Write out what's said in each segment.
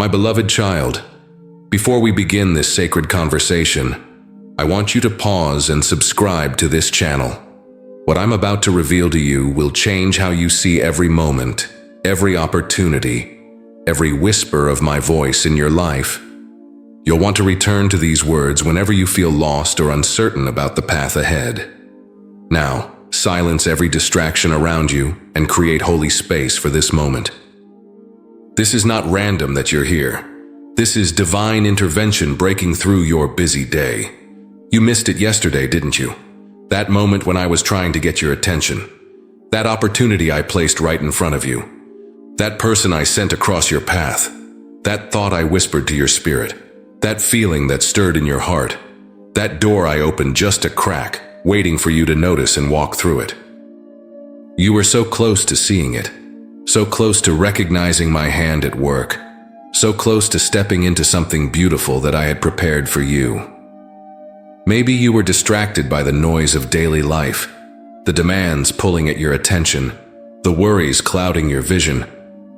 My beloved child, before we begin this sacred conversation, I want you to pause and subscribe to this channel. What I'm about to reveal to you will change how you see every moment, every opportunity, every whisper of my voice in your life. You'll want to return to these words whenever you feel lost or uncertain about the path ahead. Now, silence every distraction around you and create holy space for this moment. This is not random that you're here. This is divine intervention breaking through your busy day. You missed it yesterday, didn't you? That moment when I was trying to get your attention. That opportunity I placed right in front of you. That person I sent across your path. That thought I whispered to your spirit. That feeling that stirred in your heart. That door I opened just a crack, waiting for you to notice and walk through it. You were so close to seeing it. So close to recognizing my hand at work. So close to stepping into something beautiful that I had prepared for you. Maybe you were distracted by the noise of daily life, the demands pulling at your attention, the worries clouding your vision,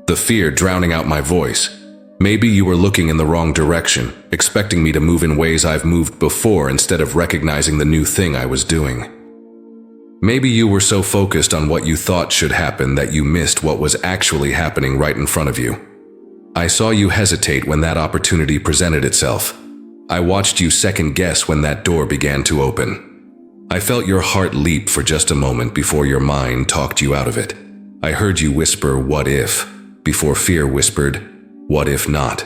the fear drowning out my voice. Maybe you were looking in the wrong direction, expecting me to move in ways I've moved before instead of recognizing the new thing I was doing. Maybe you were so focused on what you thought should happen that you missed what was actually happening right in front of you. I saw you hesitate when that opportunity presented itself. I watched you second-guess when that door began to open. I felt your heart leap for just a moment before your mind talked you out of it. I heard you whisper, "What if?" before fear whispered, "What if not?"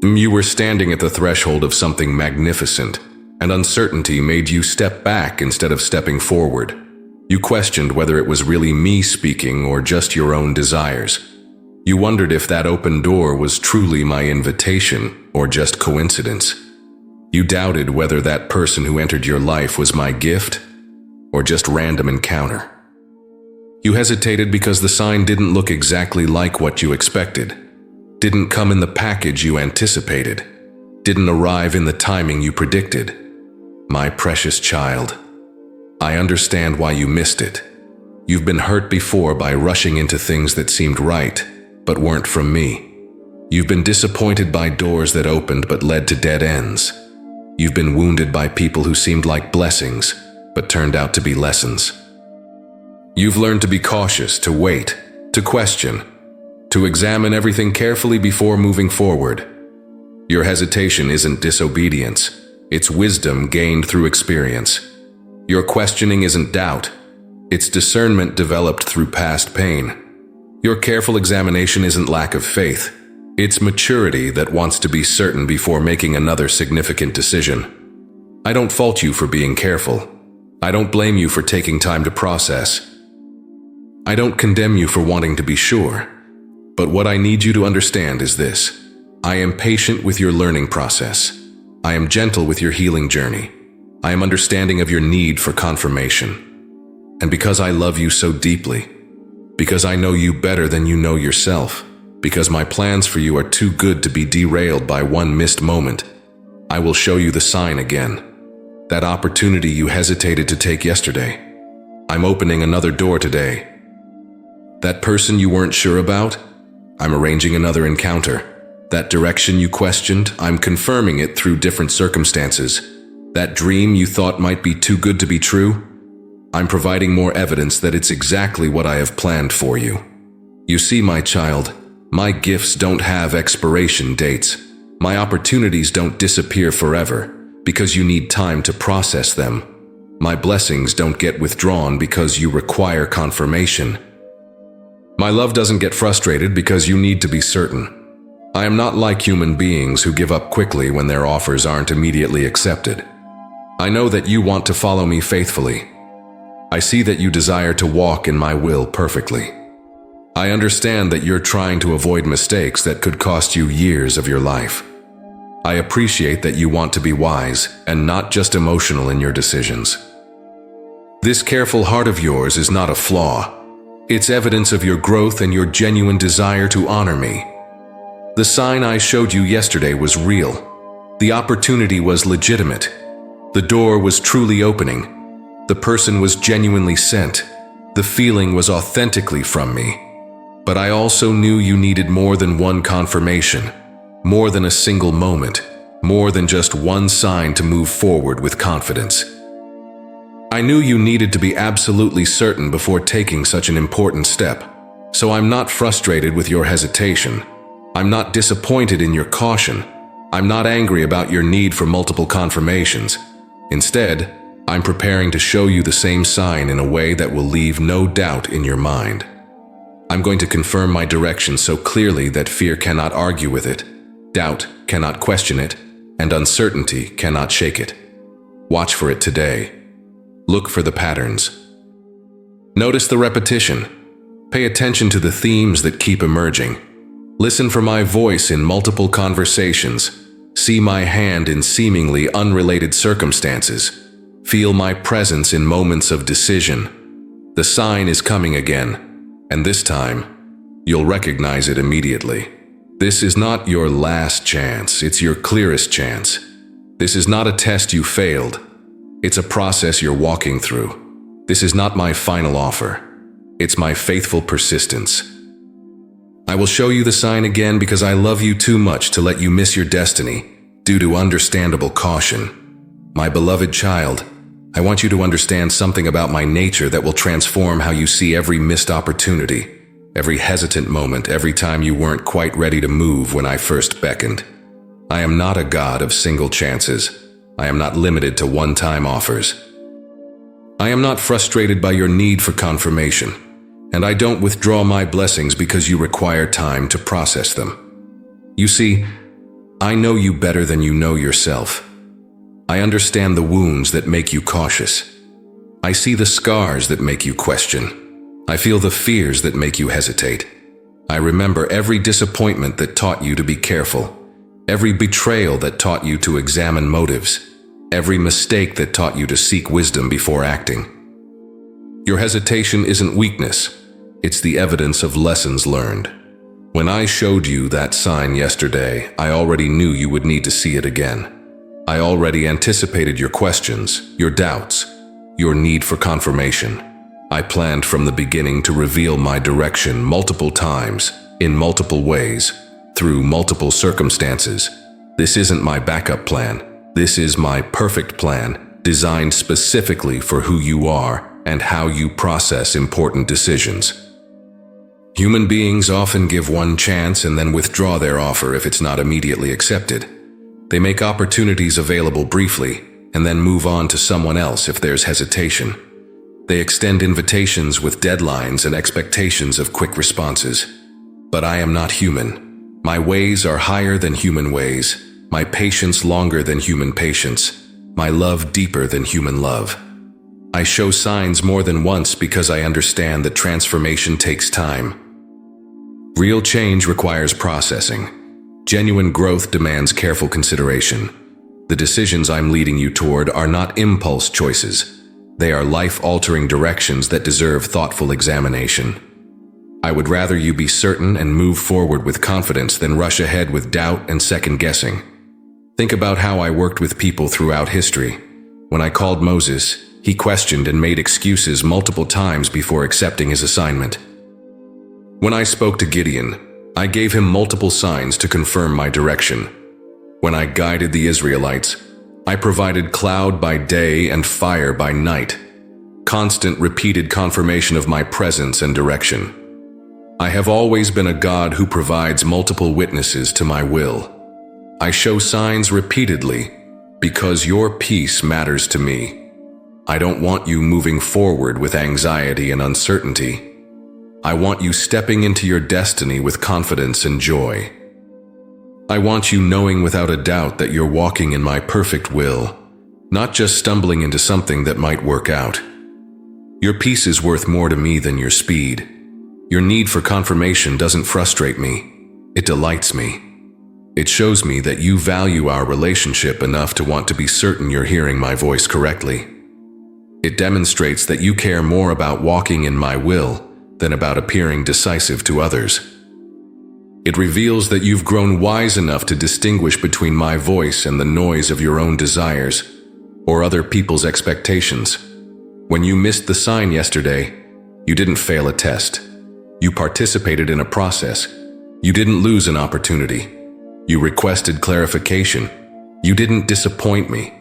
You were standing at the threshold of something magnificent, and uncertainty made you step back instead of stepping forward. You questioned whether it was really me speaking or just your own desires. You wondered if that open door was truly my invitation or just coincidence. You doubted whether that person who entered your life was my gift or just random encounter. You hesitated because the sign didn't look exactly like what you expected, didn't come in the package you anticipated, didn't arrive in the timing you predicted. My precious child, I understand why you missed it. You've been hurt before by rushing into things that seemed right, but weren't from me. You've been disappointed by doors that opened but led to dead ends. You've been wounded by people who seemed like blessings, but turned out to be lessons. You've learned to be cautious, to wait, to question, to examine everything carefully before moving forward. Your hesitation isn't disobedience, it's wisdom gained through experience. Your questioning isn't doubt, it's discernment developed through past pain. Your careful examination isn't lack of faith, it's maturity that wants to be certain before making another significant decision. I don't fault you for being careful. I don't blame you for taking time to process. I don't condemn you for wanting to be sure. But what I need you to understand is this. I am patient with your learning process. I am gentle with your healing journey. I am understanding of your need for confirmation. And because I love you so deeply, because I know you better than you know yourself, because my plans for you are too good to be derailed by one missed moment, I will show you the sign again. That opportunity you hesitated to take yesterday. I'm opening another door today. That person you weren't sure about, I'm arranging another encounter. That direction you questioned, I'm confirming it through different circumstances. That dream you thought might be too good to be true, I'm providing more evidence that it's exactly what I have planned for you. You see, my child, my gifts don't have expiration dates. My opportunities don't disappear forever because you need time to process them. My blessings don't get withdrawn because you require confirmation. My love doesn't get frustrated because you need to be certain. I am not like human beings who give up quickly when their offers aren't immediately accepted. I know that you want to follow me faithfully. I see that you desire to walk in my will perfectly. I understand that you're trying to avoid mistakes that could cost you years of your life. I appreciate that you want to be wise and not just emotional in your decisions. This careful heart of yours is not a flaw. It's evidence of your growth and your genuine desire to honor me. The sign I showed you yesterday was real. The opportunity was legitimate. The door was truly opening. The person was genuinely sent. The feeling was authentically from me. But I also knew you needed more than one confirmation, more than a single moment, more than just one sign to move forward with confidence. I knew you needed to be absolutely certain before taking such an important step. So I'm not frustrated with your hesitation. I'm not disappointed in your caution. I'm not angry about your need for multiple confirmations. Instead, I'm preparing to show you the same sign in a way that will leave no doubt in your mind. I'm going to confirm my direction so clearly that fear cannot argue with it, doubt cannot question it, and uncertainty cannot shake it. Watch for it today. Look for the patterns. Notice the repetition. Pay attention to the themes that keep emerging. Listen for my voice in multiple conversations. See my hand in seemingly unrelated circumstances. Feel my presence in moments of decision. The sign is coming again, and this time, you'll recognize it immediately. This is not your last chance, it's your clearest chance. This is not a test you failed. It's a process you're walking through. This is not my final offer. It's my faithful persistence. I will show you the sign again because I love you too much to let you miss your destiny due to understandable caution. My beloved child, I want you to understand something about my nature that will transform how you see every missed opportunity, every hesitant moment, every time you weren't quite ready to move when I first beckoned. I am not a god of single chances. I am not limited to one-time offers. I am not frustrated by your need for confirmation, and I don't withdraw my blessings because you require time to process them. You see, I know you better than you know yourself. I understand the wounds that make you cautious. I see the scars that make you question. I feel the fears that make you hesitate. I remember every disappointment that taught you to be careful, every betrayal that taught you to examine motives, every mistake that taught you to seek wisdom before acting. Your hesitation isn't weakness, it's the evidence of lessons learned. When I showed you that sign yesterday, I already knew you would need to see it again. I already anticipated your questions, your doubts, your need for confirmation. I planned from the beginning to reveal my direction multiple times, in multiple ways, through multiple circumstances. This isn't my backup plan. This is my perfect plan, designed specifically for who you are and how you process important decisions. Human beings often give one chance and then withdraw their offer if it's not immediately accepted. They make opportunities available briefly and then move on to someone else if there's hesitation. They extend invitations with deadlines and expectations of quick responses. But I am not human. My ways are higher than human ways. My patience longer than human patience, my love deeper than human love. I show signs more than once because I understand that transformation takes time. Real change requires processing. Genuine growth demands careful consideration. The decisions I'm leading you toward are not impulse choices. They are life-altering directions that deserve thoughtful examination. I would rather you be certain and move forward with confidence than rush ahead with doubt and second-guessing. Think about how I worked with people throughout history. When I called Moses, he questioned and made excuses multiple times before accepting his assignment. When I spoke to Gideon, I gave him multiple signs to confirm my direction. When I guided the Israelites, I provided cloud by day and fire by night. Constant, repeated confirmation of my presence and direction. I have always been a God who provides multiple witnesses to my will. I show signs repeatedly because your peace matters to me. I don't want you moving forward with anxiety and uncertainty. I want you stepping into your destiny with confidence and joy. I want you knowing without a doubt that you're walking in my perfect will, not just stumbling into something that might work out. Your peace is worth more to me than your speed. Your need for confirmation doesn't frustrate me. It delights me. It shows me that you value our relationship enough to want to be certain you're hearing my voice correctly. It demonstrates that you care more about walking in my will than about appearing decisive to others. It reveals that you've grown wise enough to distinguish between my voice and the noise of your own desires or other people's expectations. When you missed the sign yesterday, you didn't fail a test. You participated in a process. You didn't lose an opportunity. You requested clarification. You didn't disappoint me.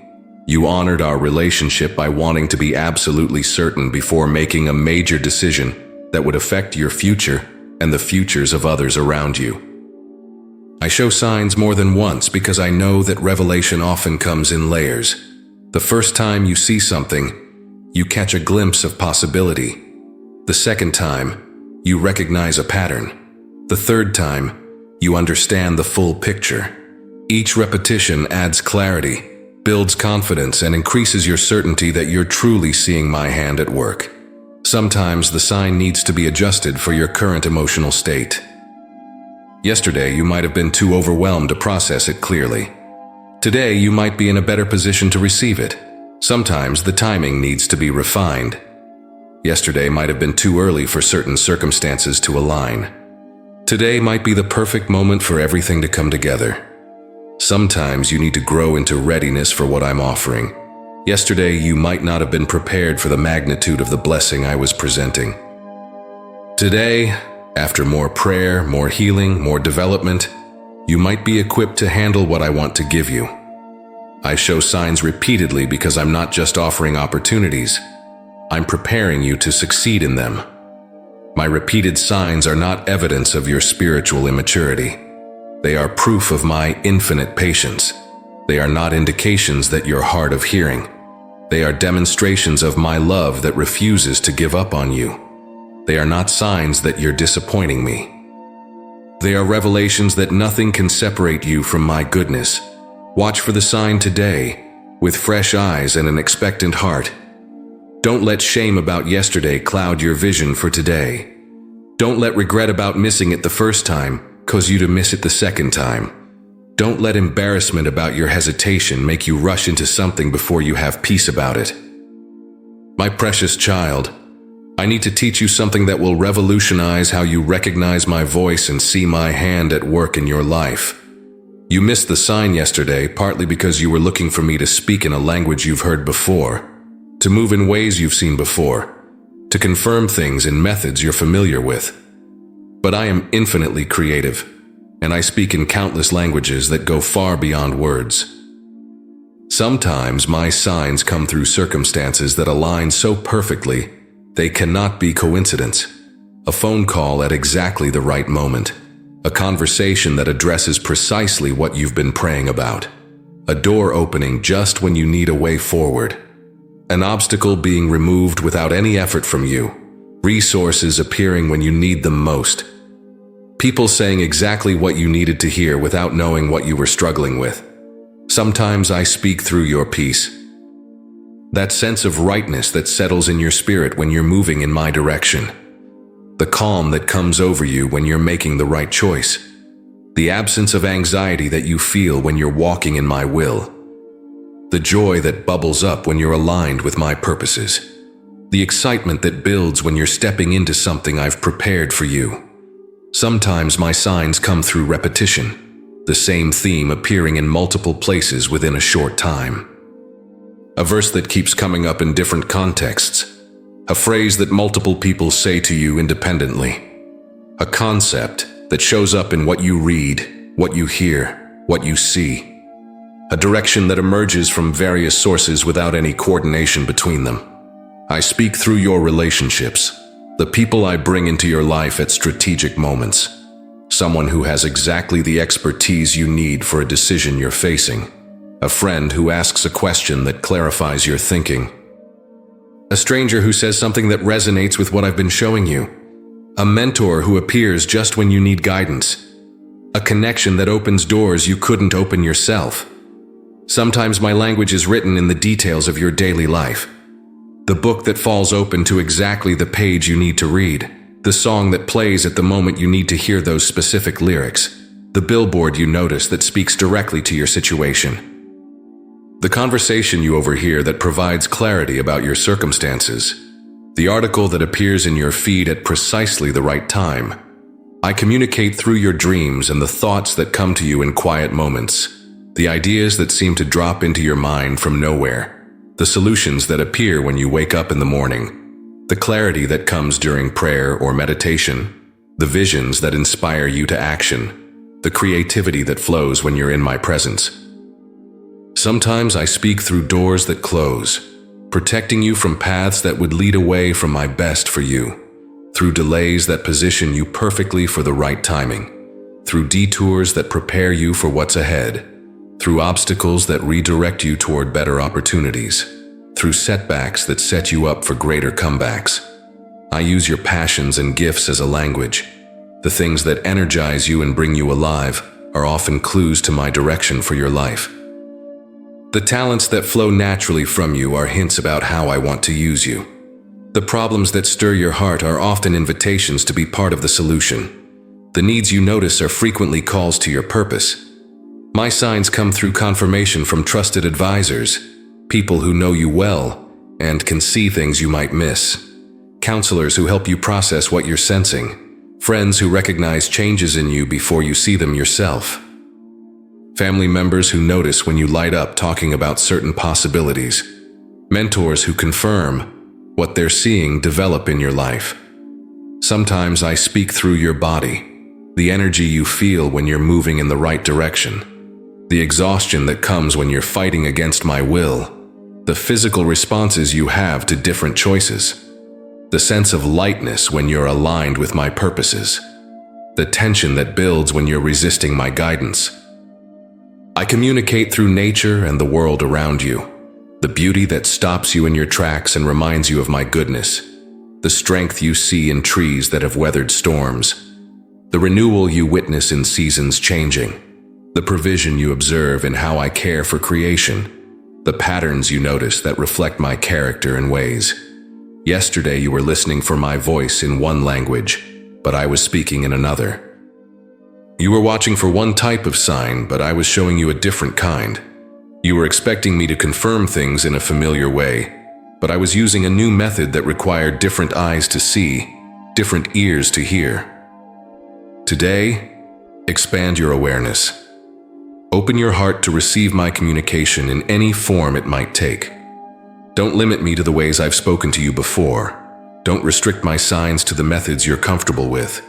You honored our relationship by wanting to be absolutely certain before making a major decision that would affect your future and the futures of others around you. I show signs more than once because I know that revelation often comes in layers. The first time you see something, you catch a glimpse of possibility. The second time, you recognize a pattern. The third time, you understand the full picture. Each repetition adds clarity, builds confidence, and increases your certainty that you're truly seeing my hand at work. Sometimes the sign needs to be adjusted for your current emotional state. Yesterday, you might have been too overwhelmed to process it clearly. Today, you might be in a better position to receive it. Sometimes the timing needs to be refined. Yesterday might have been too early for certain circumstances to align. Today might be the perfect moment for everything to come together. Sometimes you need to grow into readiness for what I'm offering. Yesterday, you might not have been prepared for the magnitude of the blessing I was presenting. Today, after more prayer, more healing, more development, you might be equipped to handle what I want to give you. I show signs repeatedly because I'm not just offering opportunities. I'm preparing you to succeed in them. My repeated signs are not evidence of your spiritual immaturity. They are proof of my infinite patience. They are not indications that you're hard of hearing. They are demonstrations of my love that refuses to give up on you. They are not signs that you're disappointing me. They are revelations that nothing can separate you from my goodness. Watch for the sign today, with fresh eyes and an expectant heart. Don't let shame about yesterday cloud your vision for today. Don't let regret about missing it the first time cause you to miss it the second time. Don't let embarrassment about your hesitation make you rush into something before you have peace about it. My precious child, I need to teach you something that will revolutionize how you recognize my voice and see my hand at work in your life. You missed the sign yesterday partly because you were looking for me to speak in a language you've heard before, to move in ways you've seen before, to confirm things in methods you're familiar with. But I am infinitely creative, and I speak in countless languages that go far beyond words. Sometimes my signs come through circumstances that align so perfectly they cannot be coincidence. A phone call at exactly the right moment. A conversation that addresses precisely what you've been praying about. A door opening just when you need a way forward. An obstacle being removed without any effort from you. Resources appearing when you need them most. People saying exactly what you needed to hear without knowing what you were struggling with. Sometimes I speak through your peace. That sense of rightness that settles in your spirit when you're moving in my direction. The calm that comes over you when you're making the right choice. The absence of anxiety that you feel when you're walking in my will. The joy that bubbles up when you're aligned with my purposes. The excitement that builds when you're stepping into something I've prepared for you. Sometimes my signs come through repetition, the same theme appearing in multiple places within a short time. A verse that keeps coming up in different contexts. A phrase that multiple people say to you independently. A concept that shows up in what you read, what you hear, what you see. A direction that emerges from various sources without any coordination between them. I speak through your relationships, the people I bring into your life at strategic moments. Someone who has exactly the expertise you need for a decision you're facing. A friend who asks a question that clarifies your thinking. A stranger who says something that resonates with what I've been showing you. A mentor who appears just when you need guidance. A connection that opens doors you couldn't open yourself. Sometimes my language is written in the details of your daily life. The book that falls open to exactly the page you need to read. The song that plays at the moment you need to hear those specific lyrics. The billboard you notice that speaks directly to your situation. The conversation you overhear that provides clarity about your circumstances. The article that appears in your feed at precisely the right time. I communicate through your dreams and the thoughts that come to you in quiet moments. The ideas that seem to drop into your mind from nowhere. The solutions that appear when you wake up in the morning. The clarity that comes during prayer or meditation. the visions that inspire you to action, the creativity that flows when you're in my presence. Sometimes I speak through doors that close, protecting you from paths that would lead away from my best for you, through delays that position you perfectly for the right timing, through detours that prepare you for what's ahead, through obstacles that redirect you toward better opportunities, through setbacks that set you up for greater comebacks. I use your passions and gifts as a language. The things that energize you and bring you alive are often clues to my direction for your life. The talents that flow naturally from you are hints about how I want to use you. The problems that stir your heart are often invitations to be part of the solution. The needs you notice are frequently calls to your purpose. My signs come through confirmation from trusted advisors, people who know you well and can see things you might miss, counselors who help you process what you're sensing, friends who recognize changes in you before you see them yourself, family members who notice when you light up talking about certain possibilities, mentors who confirm what they're seeing develop in your life. Sometimes I speak through your body, the energy you feel when you're moving in the right direction, the exhaustion that comes when you're fighting against my will, the physical responses you have to different choices, the sense of lightness when you're aligned with my purposes, the tension that builds when you're resisting my guidance. I communicate through nature and the world around you, the beauty that stops you in your tracks and reminds you of my goodness, the strength you see in trees that have weathered storms, the renewal you witness in seasons changing, the provision you observe in how I care for creation, the patterns you notice that reflect my character and ways. Yesterday you were listening for my voice in one language, but I was speaking in another. You were watching for one type of sign, but I was showing you a different kind. You were expecting me to confirm things in a familiar way, but I was using a new method that required different eyes to see, different ears to hear. Today, expand your awareness. Open your heart to receive my communication in any form it might take. Don't limit me to the ways I've spoken to you before. Don't restrict my signs to the methods you're comfortable with.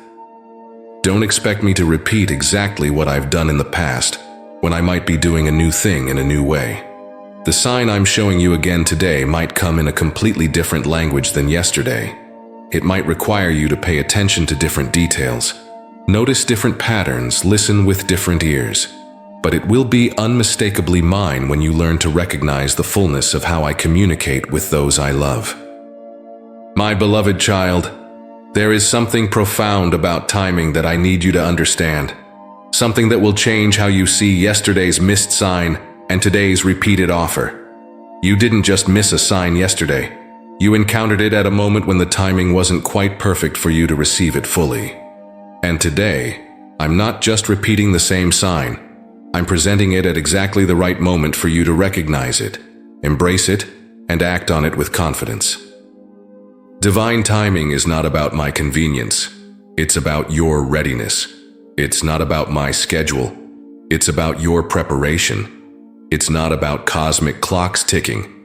Don't expect me to repeat exactly what I've done in the past, when I might be doing a new thing in a new way. The sign I'm showing you again today might come in a completely different language than yesterday. It might require you to pay attention to different details. Notice different patterns, listen with different ears. But it will be unmistakably mine when you learn to recognize the fullness of how I communicate with those I love. My beloved child, there is something profound about timing that I need you to understand. Something that will change how you see yesterday's missed sign and today's repeated offer. You didn't just miss a sign yesterday. You encountered it at a moment when the timing wasn't quite perfect for you to receive it fully. And today, I'm not just repeating the same sign. I'm presenting it at exactly the right moment for you to recognize it, embrace it, and act on it with confidence. Divine timing is not about my convenience. It's about your readiness. It's not about my schedule. It's about your preparation. It's not about cosmic clocks ticking.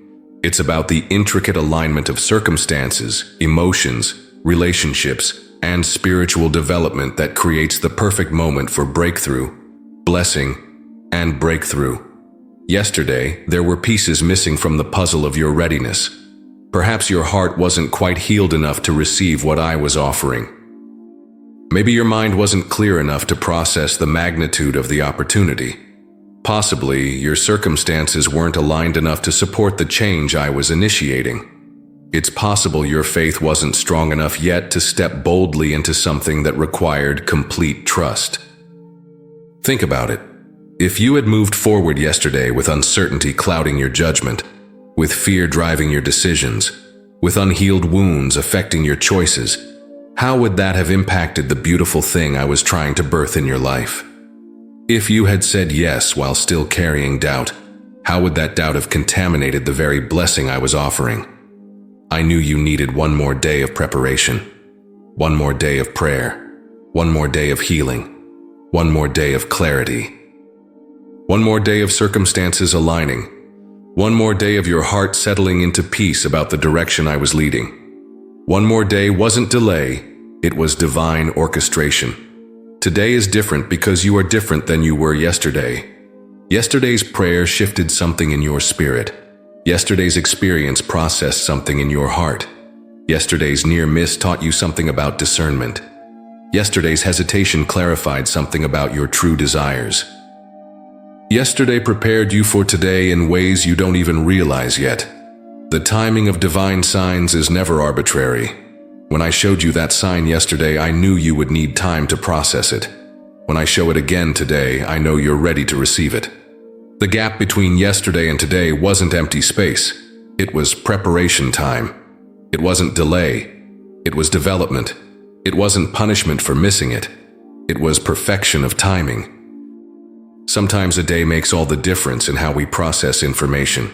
It's about the intricate alignment of circumstances, emotions, relationships, and spiritual development that creates the perfect moment for breakthrough, blessing, and breakthrough. Yesterday, there were pieces missing from the puzzle of your readiness. Perhaps your heart wasn't quite healed enough to receive what I was offering. Maybe your mind wasn't clear enough to process the magnitude of the opportunity. Possibly, your circumstances weren't aligned enough to support the change I was initiating. It's possible your faith wasn't strong enough yet to step boldly into something that required complete trust. Think about it. If you had moved forward yesterday with uncertainty clouding your judgment, with fear driving your decisions, with unhealed wounds affecting your choices, how would that have impacted the beautiful thing I was trying to birth in your life? If you had said yes while still carrying doubt, how would that doubt have contaminated the very blessing I was offering? I knew you needed one more day of preparation, one more day of prayer, one more day of healing, one more day of clarity, one more day of circumstances aligning, one more day of your heart settling into peace about the direction I was leading. One more day wasn't delay, It was divine orchestration. Today is different because you are different than you were yesterday. Yesterday's prayer shifted something in your spirit. Yesterday's experience processed something in your heart. Yesterday's near miss taught you something about discernment. Yesterday's hesitation clarified something about your true desires. Yesterday prepared you for today in ways you don't even realize yet. The timing of divine signs is never arbitrary. When I showed you that sign yesterday, I knew you would need time to process it. When I show it again today, I know you're ready to receive it. The gap between yesterday and today wasn't empty space. It was preparation time. It wasn't delay. It was development. It wasn't punishment for missing it. It was perfection of timing. Sometimes a day makes all the difference in how we process information.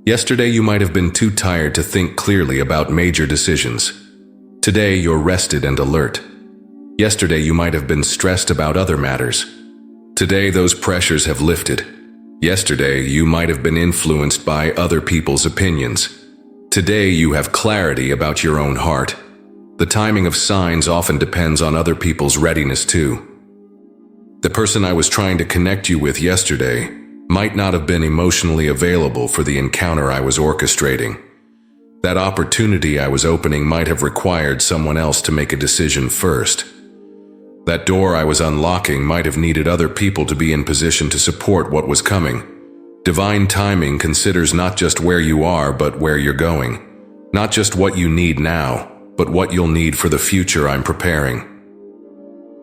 Yesterday you might have been too tired to think clearly about major decisions. Today you're rested and alert. Yesterday you might have been stressed about other matters. Today those pressures have lifted. Yesterday you might have been influenced by other people's opinions. Today you have clarity about your own heart. The timing of signs often depends on other people's readiness too. The person I was trying to connect you with yesterday might not have been emotionally available for the encounter I was orchestrating. That opportunity I was opening might have required someone else to make a decision first. That door I was unlocking might have needed other people to be in position to support what was coming. Divine timing considers not just where you are, but where you're going. Not just what you need now, but what you'll need for the future I'm preparing.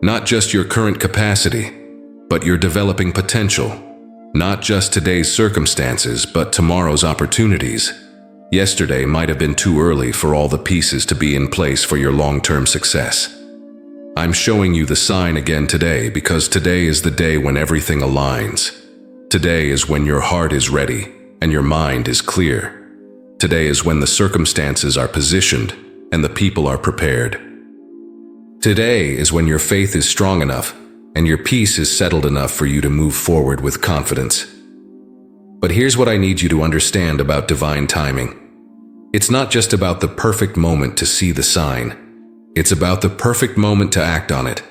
Not just your current capacity, but your developing potential. Not just today's circumstances, but tomorrow's opportunities. Yesterday might have been too early for all the pieces to be in place for your long-term success. I'm showing you the sign again today because today is the day when everything aligns. Today is when your heart is ready and your mind is clear. Today is when the circumstances are positioned and the people are prepared. Today is when your faith is strong enough and your peace is settled enough for you to move forward with confidence. But here's what I need you to understand about divine timing. It's not just about the perfect moment to see the sign. It's about the perfect moment to act on it.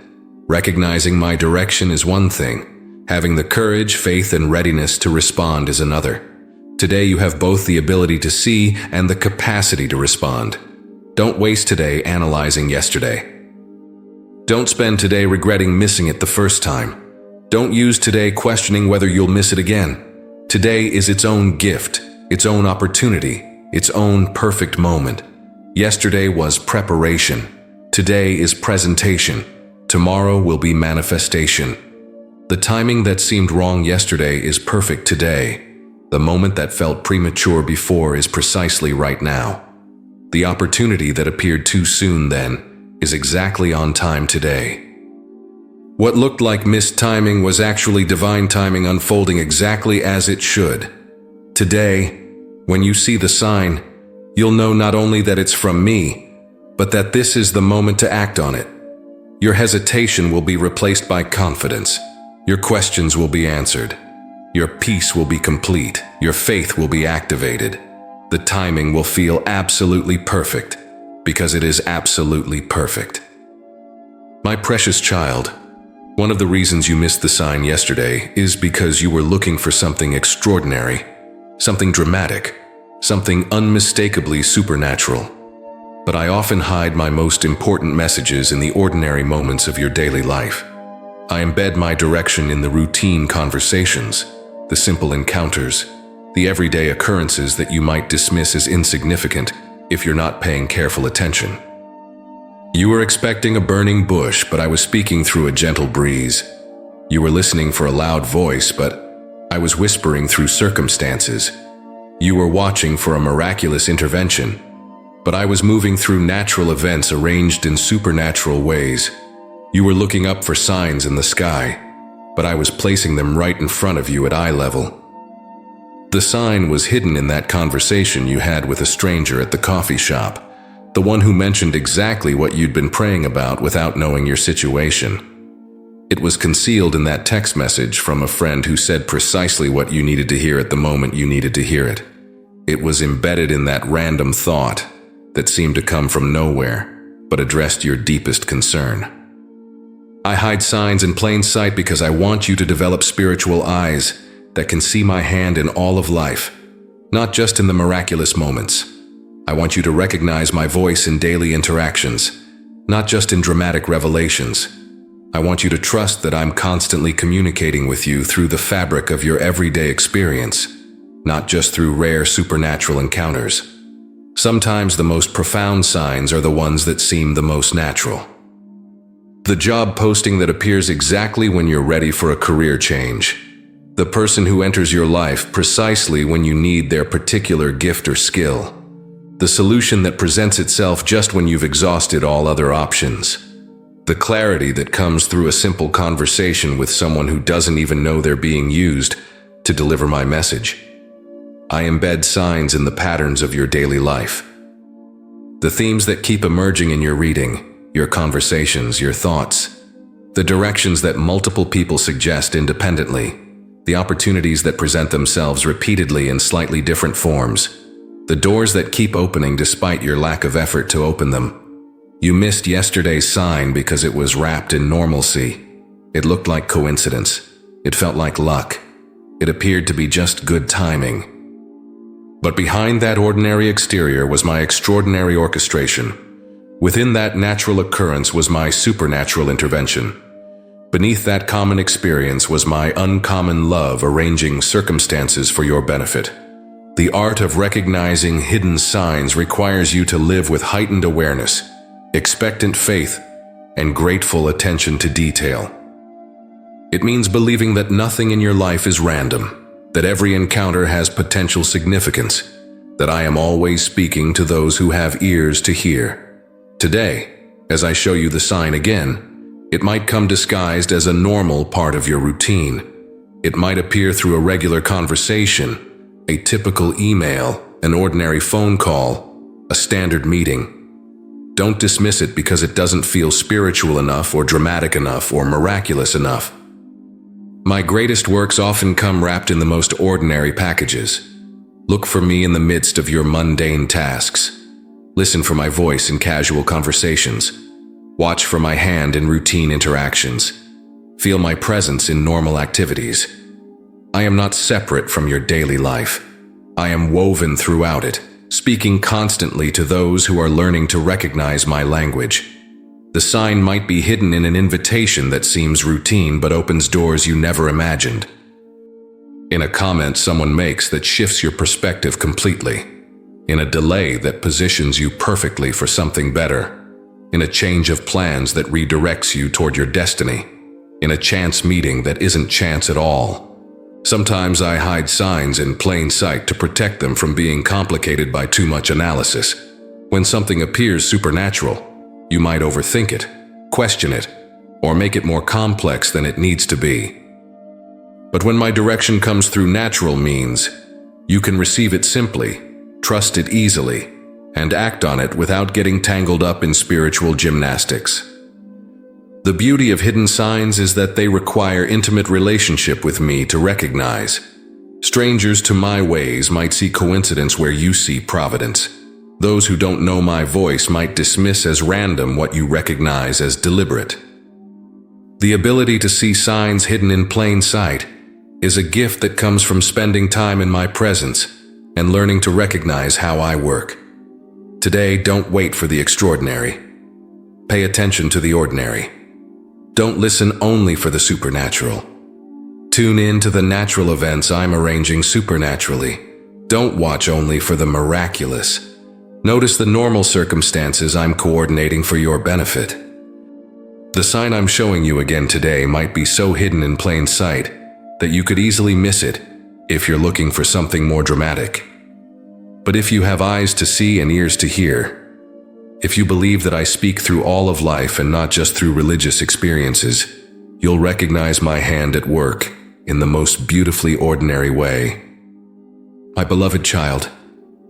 Recognizing my direction is one thing. Having the courage, faith, and readiness to respond is another. Today you have both the ability to see and the capacity to respond. Don't waste today analyzing yesterday. Don't spend today regretting missing it the first time. Don't use today questioning whether you'll miss it again. Today is its own gift, its own opportunity, its own perfect moment. Yesterday was preparation. Today is presentation. Tomorrow will be manifestation. The timing that seemed wrong yesterday is perfect today. The moment that felt premature before is precisely right now. The opportunity that appeared too soon then is exactly on time today. What looked like missed timing was actually divine timing unfolding exactly as it should. Today, when you see the sign, you'll know not only that it's from me, but that this is the moment to act on it. Your hesitation will be replaced by confidence. Your questions will be answered. Your peace will be complete. Your faith will be activated. The timing will feel absolutely perfect, because it is absolutely perfect. My precious child, one of the reasons you missed the sign yesterday is because you were looking for something extraordinary, something dramatic, something unmistakably supernatural. But I often hide my most important messages in the ordinary moments of your daily life. I embed my direction in the routine conversations, the simple encounters, the everyday occurrences that you might dismiss as insignificant if you're not paying careful attention. You were expecting a burning bush, but I was speaking through a gentle breeze. You were listening for a loud voice, but I was whispering through circumstances. You were watching for a miraculous intervention, but I was moving through natural events arranged in supernatural ways. You were looking up for signs in the sky, but I was placing them right in front of you at eye level. The sign was hidden in that conversation you had with a stranger at the coffee shop, the one who mentioned exactly what you'd been praying about without knowing your situation. It was concealed in that text message from a friend who said precisely what you needed to hear at the moment you needed to hear it. It was embedded in that random thought that seemed to come from nowhere, but addressed your deepest concern. I hide signs in plain sight because I want you to develop spiritual eyes that can see my hand in all of life, not just in the miraculous moments. I want you to recognize my voice in daily interactions, not just in dramatic revelations. I want you to trust that I'm constantly communicating with you through the fabric of your everyday experience, not just through rare supernatural encounters. Sometimes the most profound signs are the ones that seem the most natural. The job posting that appears exactly when you're ready for a career change. The person who enters your life precisely when you need their particular gift or skill. The solution that presents itself just when you've exhausted all other options. The clarity that comes through a simple conversation with someone who doesn't even know they're being used to deliver my message. I embed signs in the patterns of your daily life. The themes that keep emerging in your reading, your conversations, your thoughts. The directions that multiple people suggest independently. The opportunities that present themselves repeatedly in slightly different forms. The doors that keep opening despite your lack of effort to open them. You missed yesterday's sign because it was wrapped in normalcy. It looked like coincidence. It felt like luck. It appeared to be just good timing. But behind that ordinary exterior was my extraordinary orchestration. Within that natural occurrence was my supernatural intervention. Beneath that common experience was my uncommon love arranging circumstances for your benefit. The art of recognizing hidden signs requires you to live with heightened awareness, expectant faith, and grateful attention to detail. It means believing that nothing in your life is random, that every encounter has potential significance, that I am always speaking to those who have ears to hear. Today, as I show you the sign again, it might come disguised as a normal part of your routine. It might appear through a regular conversation, a typical email, an ordinary phone call, a standard meeting. Don't dismiss it because it doesn't feel spiritual enough or dramatic enough or miraculous enough. My greatest works often come wrapped in the most ordinary packages. Look for me in the midst of your mundane tasks. Listen for my voice in casual conversations. Watch for my hand in routine interactions. Feel my presence in normal activities. I am not separate from your daily life. I am woven throughout it, speaking constantly to those who are learning to recognize my language. The sign might be hidden in an invitation that seems routine but opens doors you never imagined. In a comment someone makes that shifts your perspective completely. In a delay that positions you perfectly for something better. In a change of plans that redirects you toward your destiny. In a chance meeting that isn't chance at all. Sometimes I hide signs in plain sight to protect them from being complicated by too much analysis. When something appears supernatural, you might overthink it, question it, or make it more complex than it needs to be. But when my direction comes through natural means, you can receive it simply, trust it easily, and act on it without getting tangled up in spiritual gymnastics. The beauty of hidden signs is that they require intimate relationship with me to recognize. Strangers to my ways might see coincidence where you see providence. Those who don't know my voice might dismiss as random what you recognize as deliberate. The ability to see signs hidden in plain sight is a gift that comes from spending time in my presence and learning to recognize how I work. Today, don't wait for the extraordinary. Pay attention to the ordinary. Don't listen only for the supernatural. Tune in to the natural events I'm arranging supernaturally. Don't watch only for the miraculous. Notice the normal circumstances I'm coordinating for your benefit. The sign I'm showing you again today might be so hidden in plain sight that you could easily miss it if you're looking for something more dramatic. But if you have eyes to see and ears to hear, if you believe that I speak through all of life and not just through religious experiences, you'll recognize my hand at work in the most beautifully ordinary way. My beloved child,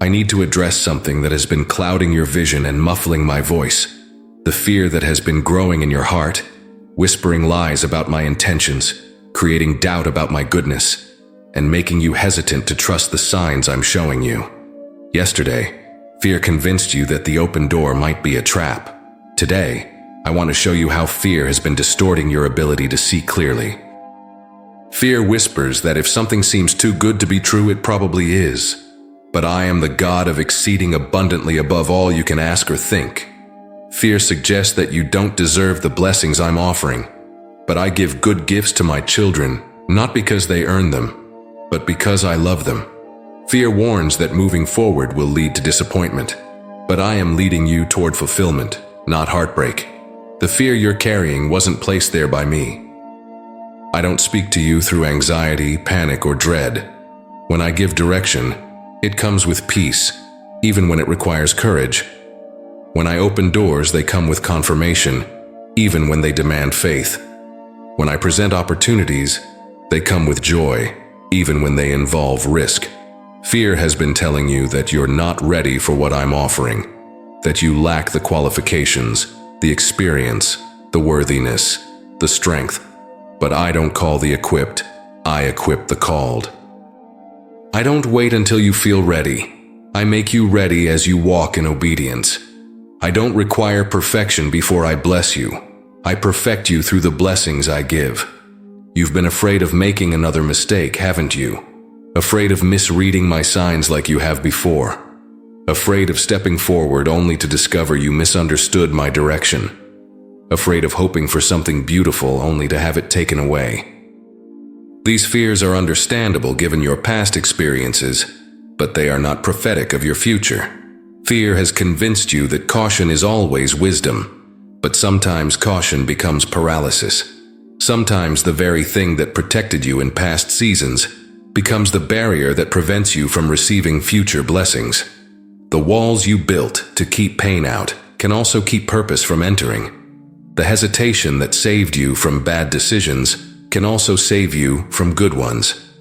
I need to address something that has been clouding your vision and muffling my voice. The fear that has been growing in your heart, whispering lies about my intentions, creating doubt about my goodness, and making you hesitant to trust the signs I'm showing you. Yesterday, fear convinced you that the open door might be a trap. Today, I want to show you how fear has been distorting your ability to see clearly. Fear whispers that if something seems too good to be true, it probably is. But I am the God of exceeding abundantly above all you can ask or think. Fear suggests that you don't deserve the blessings I'm offering, but I give good gifts to my children, not because they earn them, but because I love them. Fear warns that moving forward will lead to disappointment, but I am leading you toward fulfillment, not heartbreak. The fear you're carrying wasn't placed there by me. I don't speak to you through anxiety, panic, or dread. When I give direction, it comes with peace, even when it requires courage. When I open doors, they come with confirmation, even when they demand faith. When I present opportunities, they come with joy, even when they involve risk. Fear has been telling you that you're not ready for what I'm offering, that you lack the qualifications, the experience, the worthiness, the strength. But I don't call the equipped, I equip the called. I don't wait until you feel ready. I make you ready as you walk in obedience. I don't require perfection before I bless you. I perfect you through the blessings I give. You've been afraid of making another mistake, haven't you? Afraid of misreading my signs like you have before. Afraid of stepping forward only to discover you misunderstood my direction. Afraid of hoping for something beautiful only to have it taken away. These fears are understandable given your past experiences, but they are not prophetic of your future. Fear has convinced you that caution is always wisdom, but sometimes caution becomes paralysis. Sometimes the very thing that protected you in past seasons becomes the barrier that prevents you from receiving future blessings. The walls you built to keep pain out can also keep purpose from entering. The hesitation that saved you from bad decisions can also save you from good ones.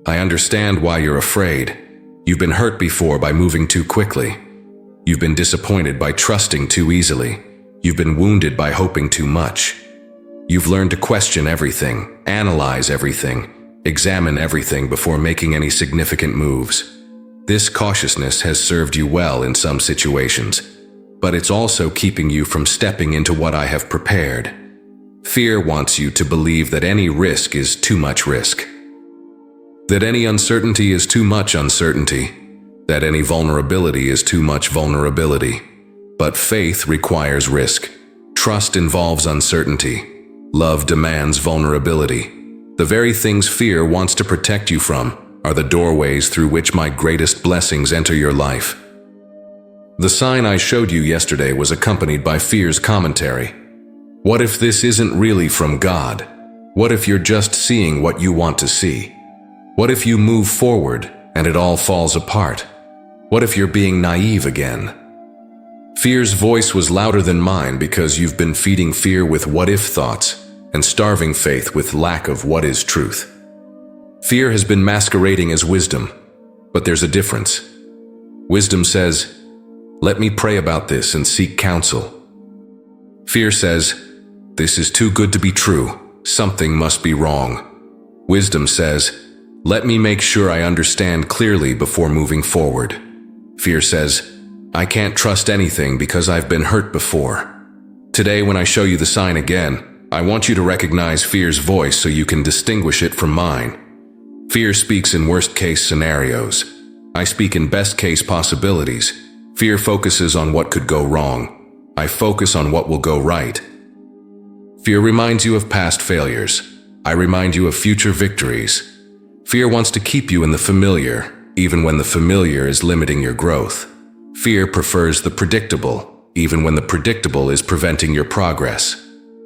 I understand why you're afraid. You've been hurt before by moving too quickly. You've been disappointed by trusting too easily. You've been wounded by hoping too much. You've learned to question everything, analyze everything, examine everything before making any significant moves. This cautiousness has served you well in some situations, but it's also keeping you from stepping into what I have prepared. Fear wants you to believe that any risk is too much risk, that any uncertainty is too much uncertainty, that any vulnerability is too much vulnerability. But faith requires risk. Trust involves uncertainty. Love demands vulnerability. The very things fear wants to protect you from are the doorways through which my greatest blessings enter your life. The sign I showed you yesterday was accompanied by fear's commentary. What if this isn't really from God? What if you're just seeing what you want to see? What if you move forward and it all falls apart? What if you're being naive again? Fear's voice was louder than mine because you've been feeding fear with what-if thoughts and starving faith with lack of what is truth. Fear has been masquerading as wisdom, but there's a difference. Wisdom says, "Let me pray about this and seek counsel." Fear says, "This is too good to be true. Something must be wrong." Wisdom says, "Let me make sure I understand clearly before moving forward." Fear says, "I can't trust anything because I've been hurt before." Today, when I show you the sign again, I want you to recognize fear's voice so you can distinguish it from mine. Fear speaks in worst-case scenarios. I speak in best-case possibilities. Fear focuses on what could go wrong. I focus on what will go right. Fear reminds you of past failures. I remind you of future victories. Fear wants to keep you in the familiar, even when the familiar is limiting your growth. Fear prefers the predictable, even when the predictable is preventing your progress.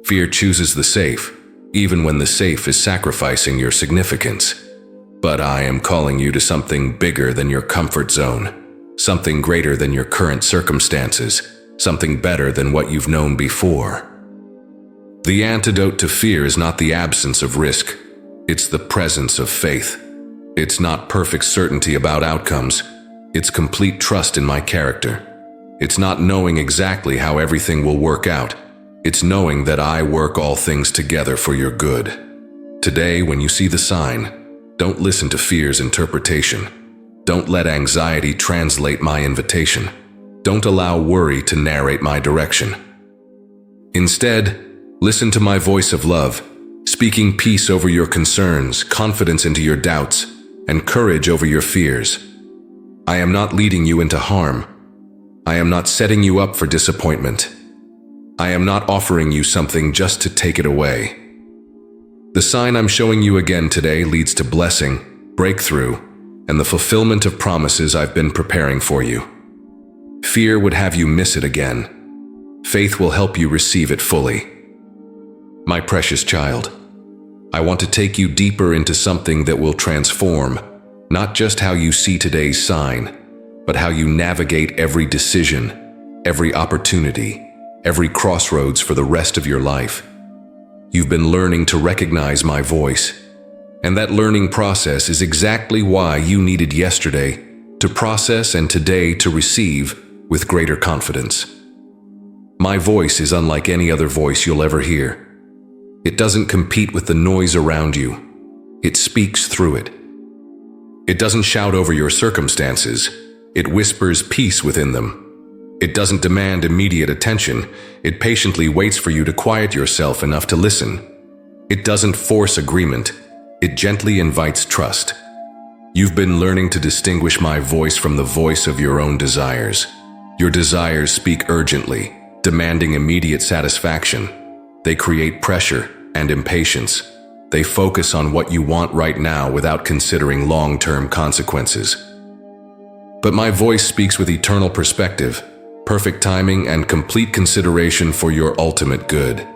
Fear chooses the safe, even when the safe is sacrificing your significance. But I am calling you to something bigger than your comfort zone, something greater than your current circumstances, something better than what you've known before. The antidote to fear is not the absence of risk, it's the presence of faith. It's not perfect certainty about outcomes, it's complete trust in my character. It's not knowing exactly how everything will work out, it's knowing that I work all things together for your good. Today, when you see the sign, don't listen to fear's interpretation. Don't let anxiety translate my invitation. Don't allow worry to narrate my direction. Instead, listen to my voice of love, speaking peace over your concerns, confidence into your doubts, and courage over your fears. I am not leading you into harm. I am not setting you up for disappointment. I am not offering you something just to take it away. The sign I'm showing you again today leads to blessing, breakthrough, and the fulfillment of promises I've been preparing for you. Fear would have you miss it again. Faith will help you receive it fully. My precious child, I want to take you deeper into something that will transform not just how you see today's sign, but how you navigate every decision, every opportunity, every crossroads for the rest of your life. You've been learning to recognize my voice, and that learning process is exactly why you needed yesterday to process and today to receive with greater confidence. My voice is unlike any other voice you'll ever hear. It doesn't compete with the noise around you. It speaks through it. It doesn't shout over your circumstances. It whispers peace within them. It doesn't demand immediate attention. It patiently waits for you to quiet yourself enough to listen. It doesn't force agreement. It gently invites trust. You've been learning to distinguish my voice from the voice of your own desires. Your desires speak urgently, demanding immediate satisfaction. They create pressure and impatience. They focus on what you want right now without considering long-term consequences. But my voice speaks with eternal perspective, perfect timing, and complete consideration for your ultimate good.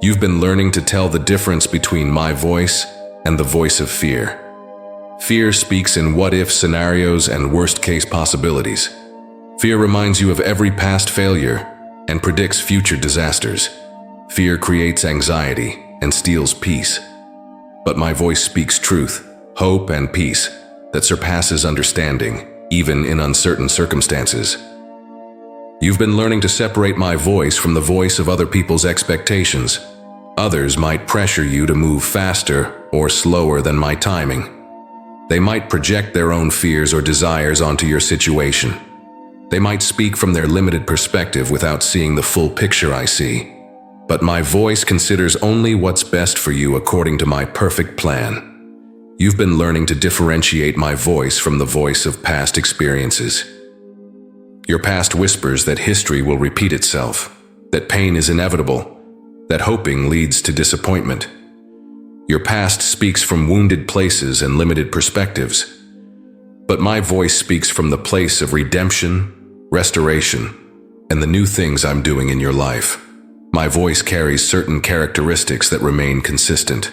You've been learning to tell the difference between my voice and the voice of fear. Fear speaks in what-if scenarios and worst-case possibilities. Fear reminds you of every past failure and predicts future disasters. Fear creates anxiety and steals peace. But my voice speaks truth, hope, and peace that surpasses understanding, even in uncertain circumstances. You've been learning to separate my voice from the voice of other people's expectations. Others might pressure you to move faster or slower than my timing. They might project their own fears or desires onto your situation. They might speak from their limited perspective without seeing the full picture I see. But my voice considers only what's best for you according to my perfect plan. You've been learning to differentiate my voice from the voice of past experiences. Your past whispers that history will repeat itself, that pain is inevitable, that hoping leads to disappointment. Your past speaks from wounded places and limited perspectives. But my voice speaks from the place of redemption, restoration, and the new things I'm doing in your life. My voice carries certain characteristics that remain consistent.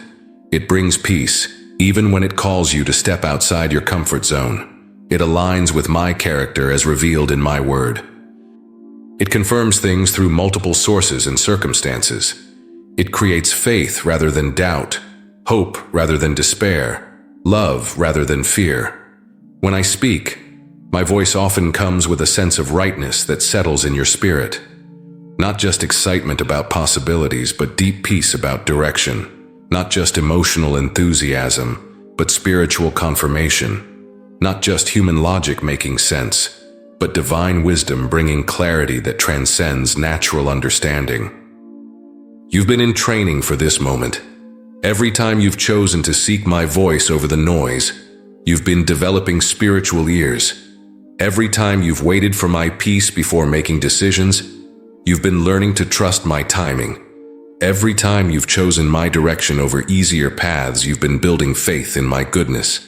It brings peace, even when it calls you to step outside your comfort zone. It aligns with my character as revealed in my word. It confirms things through multiple sources and circumstances. It creates faith rather than doubt, hope rather than despair, love rather than fear. When I speak, my voice often comes with a sense of rightness that settles in your spirit. Not just excitement about possibilities, but deep peace about direction. Not just emotional enthusiasm, but spiritual confirmation. Not just human logic making sense, but divine wisdom bringing clarity that transcends natural understanding. You've been in training for this moment. Every time you've chosen to seek my voice over the noise, you've been developing spiritual ears. Every time you've waited for my peace before making decisions, you've been learning to trust my timing. Every time you've chosen my direction over easier paths, you've been building faith in my goodness.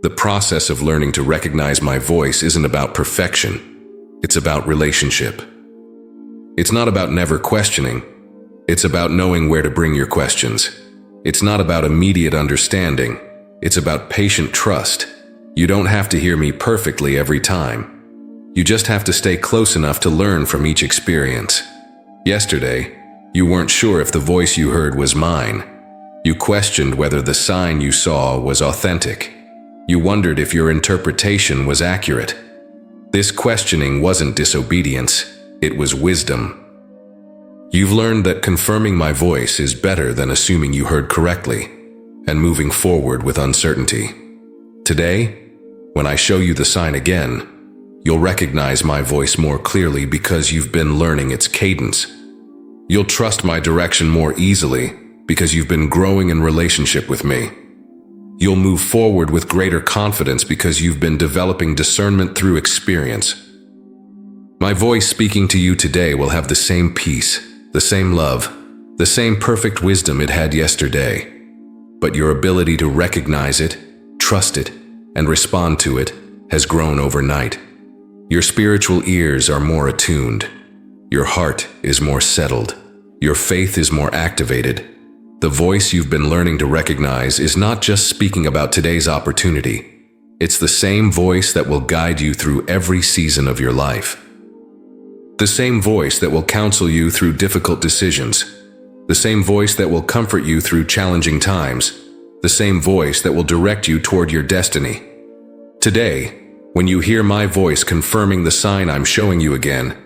The process of learning to recognize my voice isn't about perfection. It's about relationship. It's not about never questioning. It's about knowing where to bring your questions. It's not about immediate understanding. It's about patient trust. You don't have to hear me perfectly every time. You just have to stay close enough to learn from each experience. Yesterday, you weren't sure if the voice you heard was mine. You questioned whether the sign you saw was authentic. You wondered if your interpretation was accurate. This questioning wasn't disobedience, it was wisdom. You've learned that confirming my voice is better than assuming you heard correctly and moving forward with uncertainty. Today, when I show you the sign again, You'll recognize my voice more clearly because you've been learning its cadence. You'll trust my direction more easily because you've been growing in relationship with me. You'll move forward with greater confidence because you've been developing discernment through experience. My voice speaking to you today will have the same peace, the same love, the same perfect wisdom it had yesterday. But your ability to recognize it, trust it, and respond to it has grown overnight. Your spiritual ears are more attuned. Your heart is more settled. Your faith is more activated. The voice you've been learning to recognize is not just speaking about today's opportunity. It's the same voice that will guide you through every season of your life. The same voice that will counsel you through difficult decisions. The same voice that will comfort you through challenging times. The same voice that will direct you toward your destiny. Today, when you hear my voice confirming the sign I'm showing you again,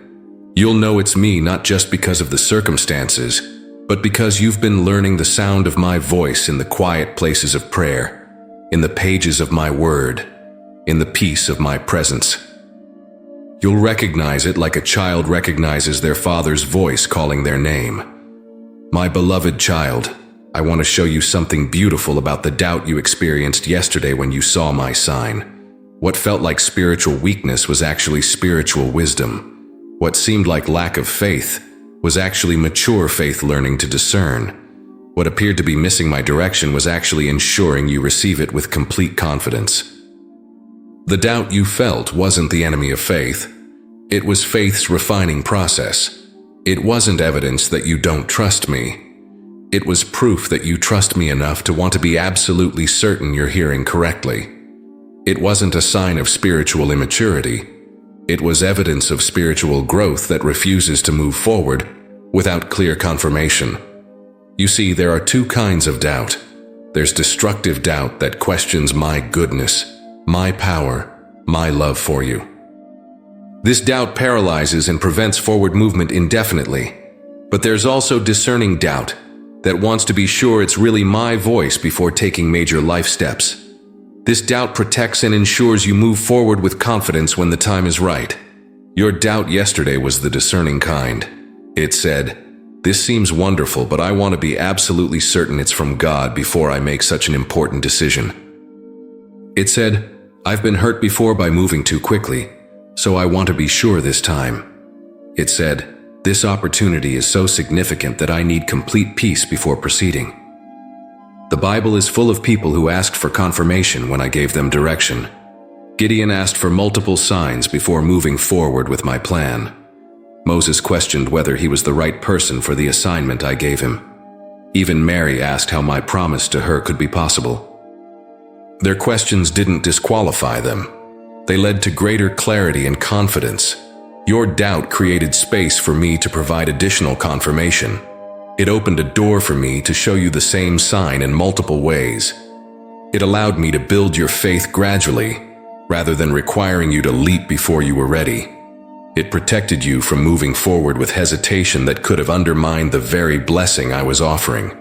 you'll know it's me not just because of the circumstances, but because you've been learning the sound of my voice in the quiet places of prayer, in the pages of my word, in the peace of my presence. You'll recognize it like a child recognizes their father's voice calling their name. My beloved child, I want to show you something beautiful about the doubt you experienced yesterday when you saw my sign. What felt like spiritual weakness was actually spiritual wisdom. What seemed like lack of faith was actually mature faith learning to discern. What appeared to be missing my direction was actually ensuring you receive it with complete confidence. The doubt you felt wasn't the enemy of faith. It was faith's refining process. It wasn't evidence that you don't trust me. It was proof that you trust me enough to want to be absolutely certain you're hearing correctly. It wasn't a sign of spiritual immaturity. It was evidence of spiritual growth that refuses to move forward without clear confirmation. You see, there are two kinds of doubt. There's destructive doubt that questions my goodness, my power, my love for you. This doubt paralyzes and prevents forward movement indefinitely. But there's also discerning doubt that wants to be sure it's really my voice before taking major life steps. This doubt protects and ensures you move forward with confidence when the time is right. Your doubt yesterday was the discerning kind. It said, "This seems wonderful, but I want to be absolutely certain it's from God before I make such an important decision." It said, "I've been hurt before by moving too quickly, so I want to be sure this time." It said, "This opportunity is so significant that I need complete peace before proceeding." The Bible is full of people who asked for confirmation when I gave them direction. Gideon asked for multiple signs before moving forward with my plan. Moses questioned whether he was the right person for the assignment I gave him. Even Mary asked how my promise to her could be possible. Their questions didn't disqualify them. They led to greater clarity and confidence. Your doubt created space for me to provide additional confirmation. It opened a door for me to show you the same sign in multiple ways. It allowed me to build your faith gradually, rather than requiring you to leap before you were ready. It protected you from moving forward with hesitation that could have undermined the very blessing I was offering.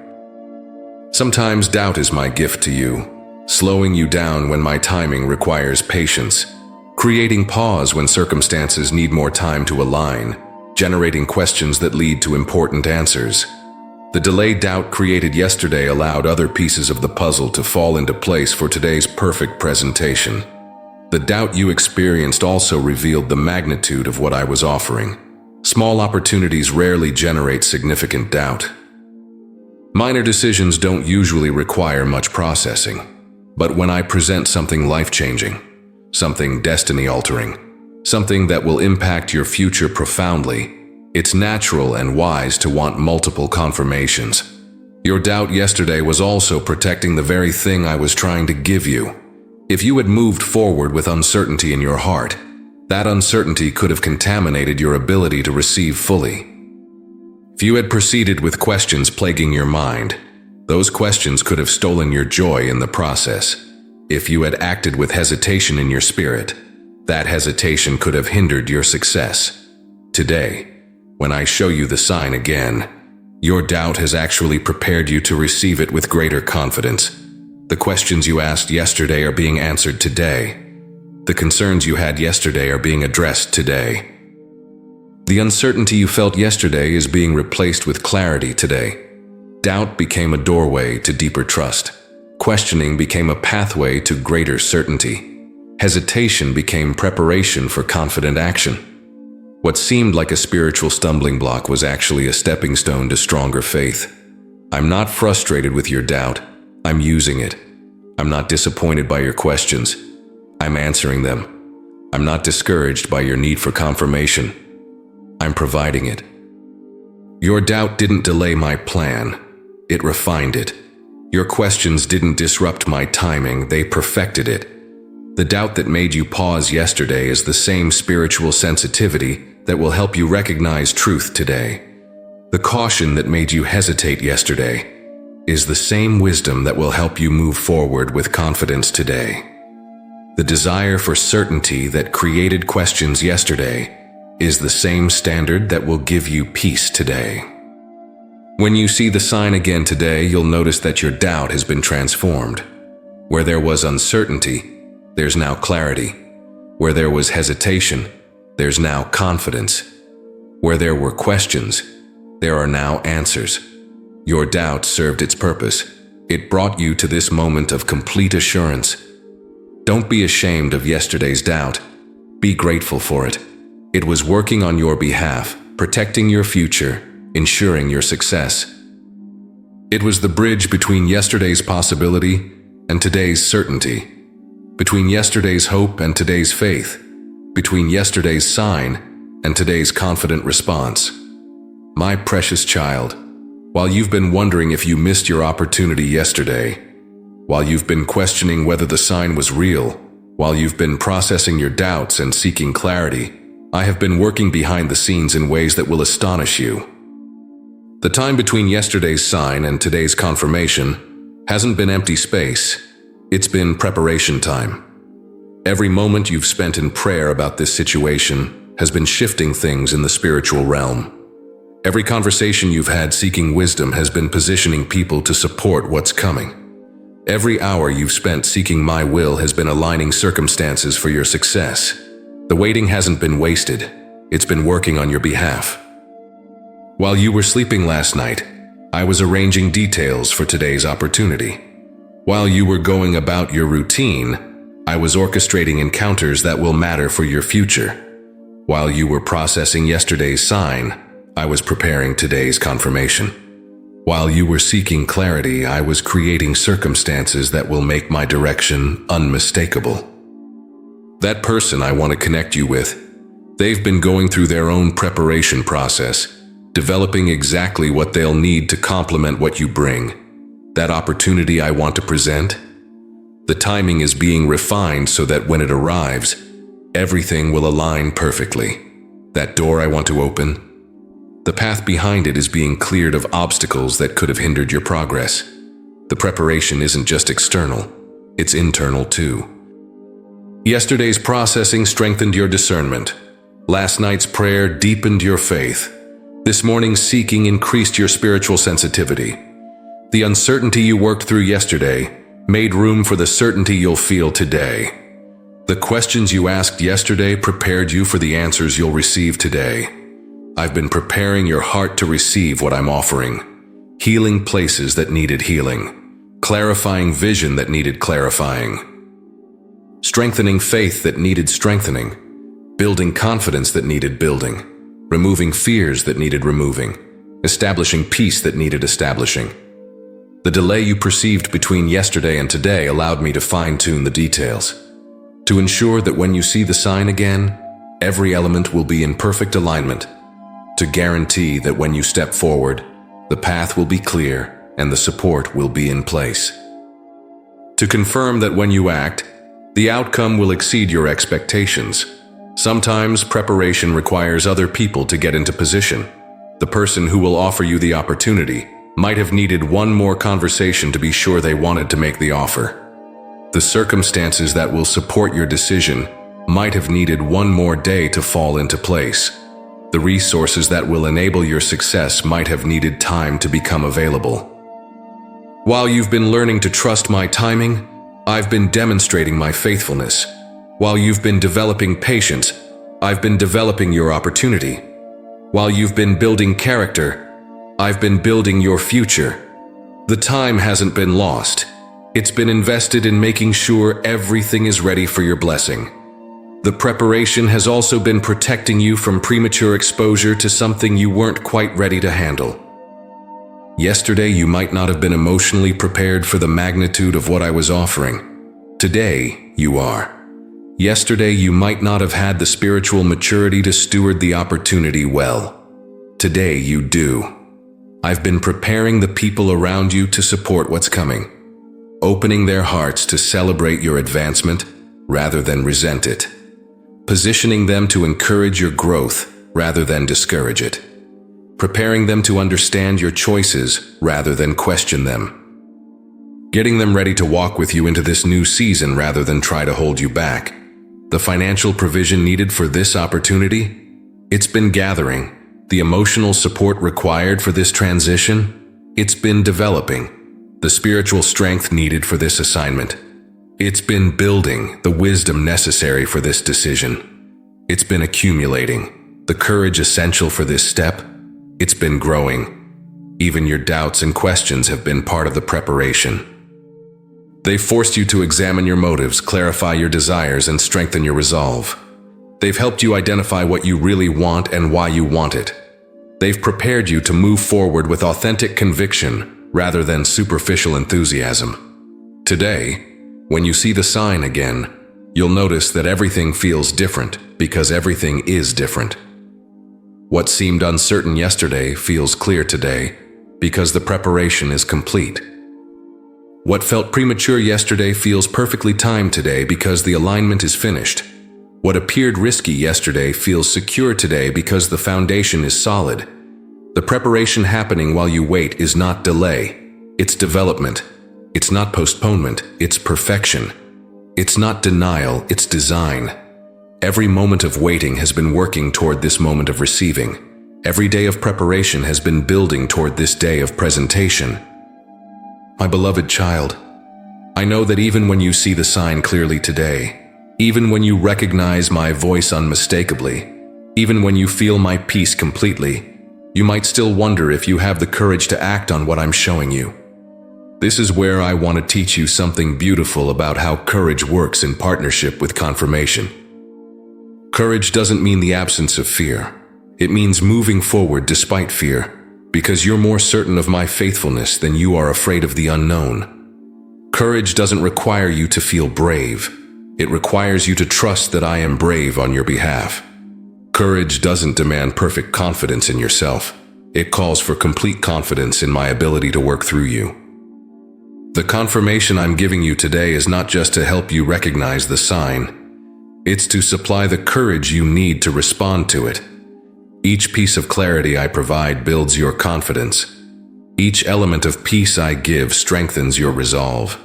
Sometimes doubt is my gift to you, slowing you down when my timing requires patience, creating pause when circumstances need more time to align, generating questions that lead to important answers. The delayed doubt created yesterday allowed other pieces of the puzzle to fall into place for today's perfect presentation. The doubt you experienced also revealed the magnitude of what I was offering. Small opportunities rarely generate significant doubt. Minor decisions don't usually require much processing. But when I present something life-changing, something destiny-altering, something that will impact your future profoundly, it's natural and wise to want multiple confirmations. Your doubt yesterday was also protecting the very thing I was trying to give you. If you had moved forward with uncertainty in your heart, that uncertainty could have contaminated your ability to receive fully. If you had proceeded with questions plaguing your mind, those questions could have stolen your joy in the process. If you had acted with hesitation in your spirit, that hesitation could have hindered your success. Today, when I show you the sign again, your doubt has actually prepared you to receive it with greater confidence. The questions you asked yesterday are being answered today. The concerns you had yesterday are being addressed today. The uncertainty you felt yesterday is being replaced with clarity today. Doubt became a doorway to deeper trust. Questioning became a pathway to greater certainty. Hesitation became preparation for confident action. What seemed like a spiritual stumbling block was actually a stepping stone to stronger faith. I'm not frustrated with your doubt. I'm using it. I'm not disappointed by your questions. I'm answering them. I'm not discouraged by your need for confirmation. I'm providing it. Your doubt didn't delay my plan. It refined it. Your questions didn't disrupt my timing, they perfected it. The doubt that made you pause yesterday is the same spiritual sensitivity that will help you recognize truth today. The caution that made you hesitate yesterday is the same wisdom that will help you move forward with confidence today. The desire for certainty that created questions yesterday is the same standard that will give you peace today. When you see the sign again today, you'll notice that your doubt has been transformed. Where there was uncertainty, there's now clarity. Where there was hesitation, there's now confidence. Where there were questions, there are now answers. Your doubt served its purpose. It brought you to this moment of complete assurance. Don't be ashamed of yesterday's doubt. Be grateful for it. It was working on your behalf, protecting your future, ensuring your success. It was the bridge between yesterday's possibility and today's certainty, between yesterday's hope and today's faith, between yesterday's sign and today's confident response. My precious child, while you've been wondering if you missed your opportunity yesterday, while you've been questioning whether the sign was real, while you've been processing your doubts and seeking clarity, I have been working behind the scenes in ways that will astonish you. The time between yesterday's sign and today's confirmation hasn't been empty space. It's been preparation time. Every moment you've spent in prayer about this situation has been shifting things in the spiritual realm. Every conversation you've had seeking wisdom has been positioning people to support what's coming. Every hour you've spent seeking my will has been aligning circumstances for your success. The waiting hasn't been wasted. It's been working on your behalf. While you were sleeping last night, I was arranging details for today's opportunity. While you were going about your routine, I was orchestrating encounters that will matter for your future. While you were processing yesterday's sign, I was preparing today's confirmation. While you were seeking clarity, I was creating circumstances that will make my direction unmistakable. That person I want to connect you with, they've been going through their own preparation process, developing exactly what they'll need to complement what you bring. That opportunity I want to present, the timing is being refined so that when it arrives, everything will align perfectly. That door I want to open, the path behind it is being cleared of obstacles that could have hindered your progress. The preparation isn't just external, it's internal too. Yesterday's processing strengthened your discernment. Last night's prayer deepened your faith. This morning's seeking increased your spiritual sensitivity. The uncertainty you worked through yesterday made room for the certainty you'll feel today. The questions you asked yesterday prepared you for the answers you'll receive today. I've been preparing your heart to receive what I'm offering. Healing places that needed healing. Clarifying vision that needed clarifying. Strengthening faith that needed strengthening. Building confidence that needed building. Removing fears that needed removing. Establishing peace that needed establishing. The delay you perceived between yesterday and today allowed me to fine-tune the details. To ensure that when you see the sign again, every element will be in perfect alignment. To guarantee that when you step forward, the path will be clear and the support will be in place. To confirm that when you act, the outcome will exceed your expectations. Sometimes preparation requires other people to get into position. The person who will offer you the opportunity might have needed one more conversation to be sure they wanted to make the offer. The circumstances that will support your decision might have needed one more day to fall into place. The resources that will enable your success might have needed time to become available. While you've been learning to trust my timing, I've been demonstrating my faithfulness. While you've been developing patience, I've been developing your opportunity. While you've been building character, I've been building your future. The time hasn't been lost. It's been invested in making sure everything is ready for your blessing. The preparation has also been protecting you from premature exposure to something you weren't quite ready to handle. Yesterday, you might not have been emotionally prepared for the magnitude of what I was offering. Today, you are. Yesterday, you might not have had the spiritual maturity to steward the opportunity well. Today, you do. I've been preparing the people around you to support what's coming, opening their hearts to celebrate your advancement rather than resent it, positioning them to encourage your growth rather than discourage it, preparing them to understand your choices rather than question them, getting them ready to walk with you into this new season rather than try to hold you back. The financial provision needed for this opportunity, it's been gathering. The emotional support required for this transition, it's been developing. The spiritual strength needed for this assignment, it's been building. The wisdom necessary for this decision, it's been accumulating. The courage essential for this step, it's been growing. Even your doubts and questions have been part of the preparation. They've forced you to examine your motives, clarify your desires, and strengthen your resolve. They've helped you identify what you really want and why you want it. They've prepared you to move forward with authentic conviction rather than superficial enthusiasm. Today, when you see the sign again, you'll notice that everything feels different because everything is different. What seemed uncertain yesterday feels clear today because the preparation is complete. What felt premature yesterday feels perfectly timed today because the alignment is finished. What appeared risky yesterday feels secure today because the foundation is solid. The preparation happening while you wait is not delay, it's development. It's not postponement, it's perfection. It's not denial, it's design. Every moment of waiting has been working toward this moment of receiving. Every day of preparation has been building toward this day of presentation. My beloved child, I know that even when you see the sign clearly today, even when you recognize my voice unmistakably, even when you feel my peace completely, you might still wonder if you have the courage to act on what I'm showing you. This is where I want to teach you something beautiful about how courage works in partnership with confirmation. Courage doesn't mean the absence of fear. It means moving forward despite fear, because you're more certain of my faithfulness than you are afraid of the unknown. Courage doesn't require you to feel brave. It requires you to trust that I am brave on your behalf. Courage doesn't demand perfect confidence in yourself. It calls for complete confidence in my ability to work through you. The confirmation I'm giving you today is not just to help you recognize the sign. It's to supply the courage you need to respond to it. Each piece of clarity I provide builds your confidence. Each element of peace I give strengthens your resolve.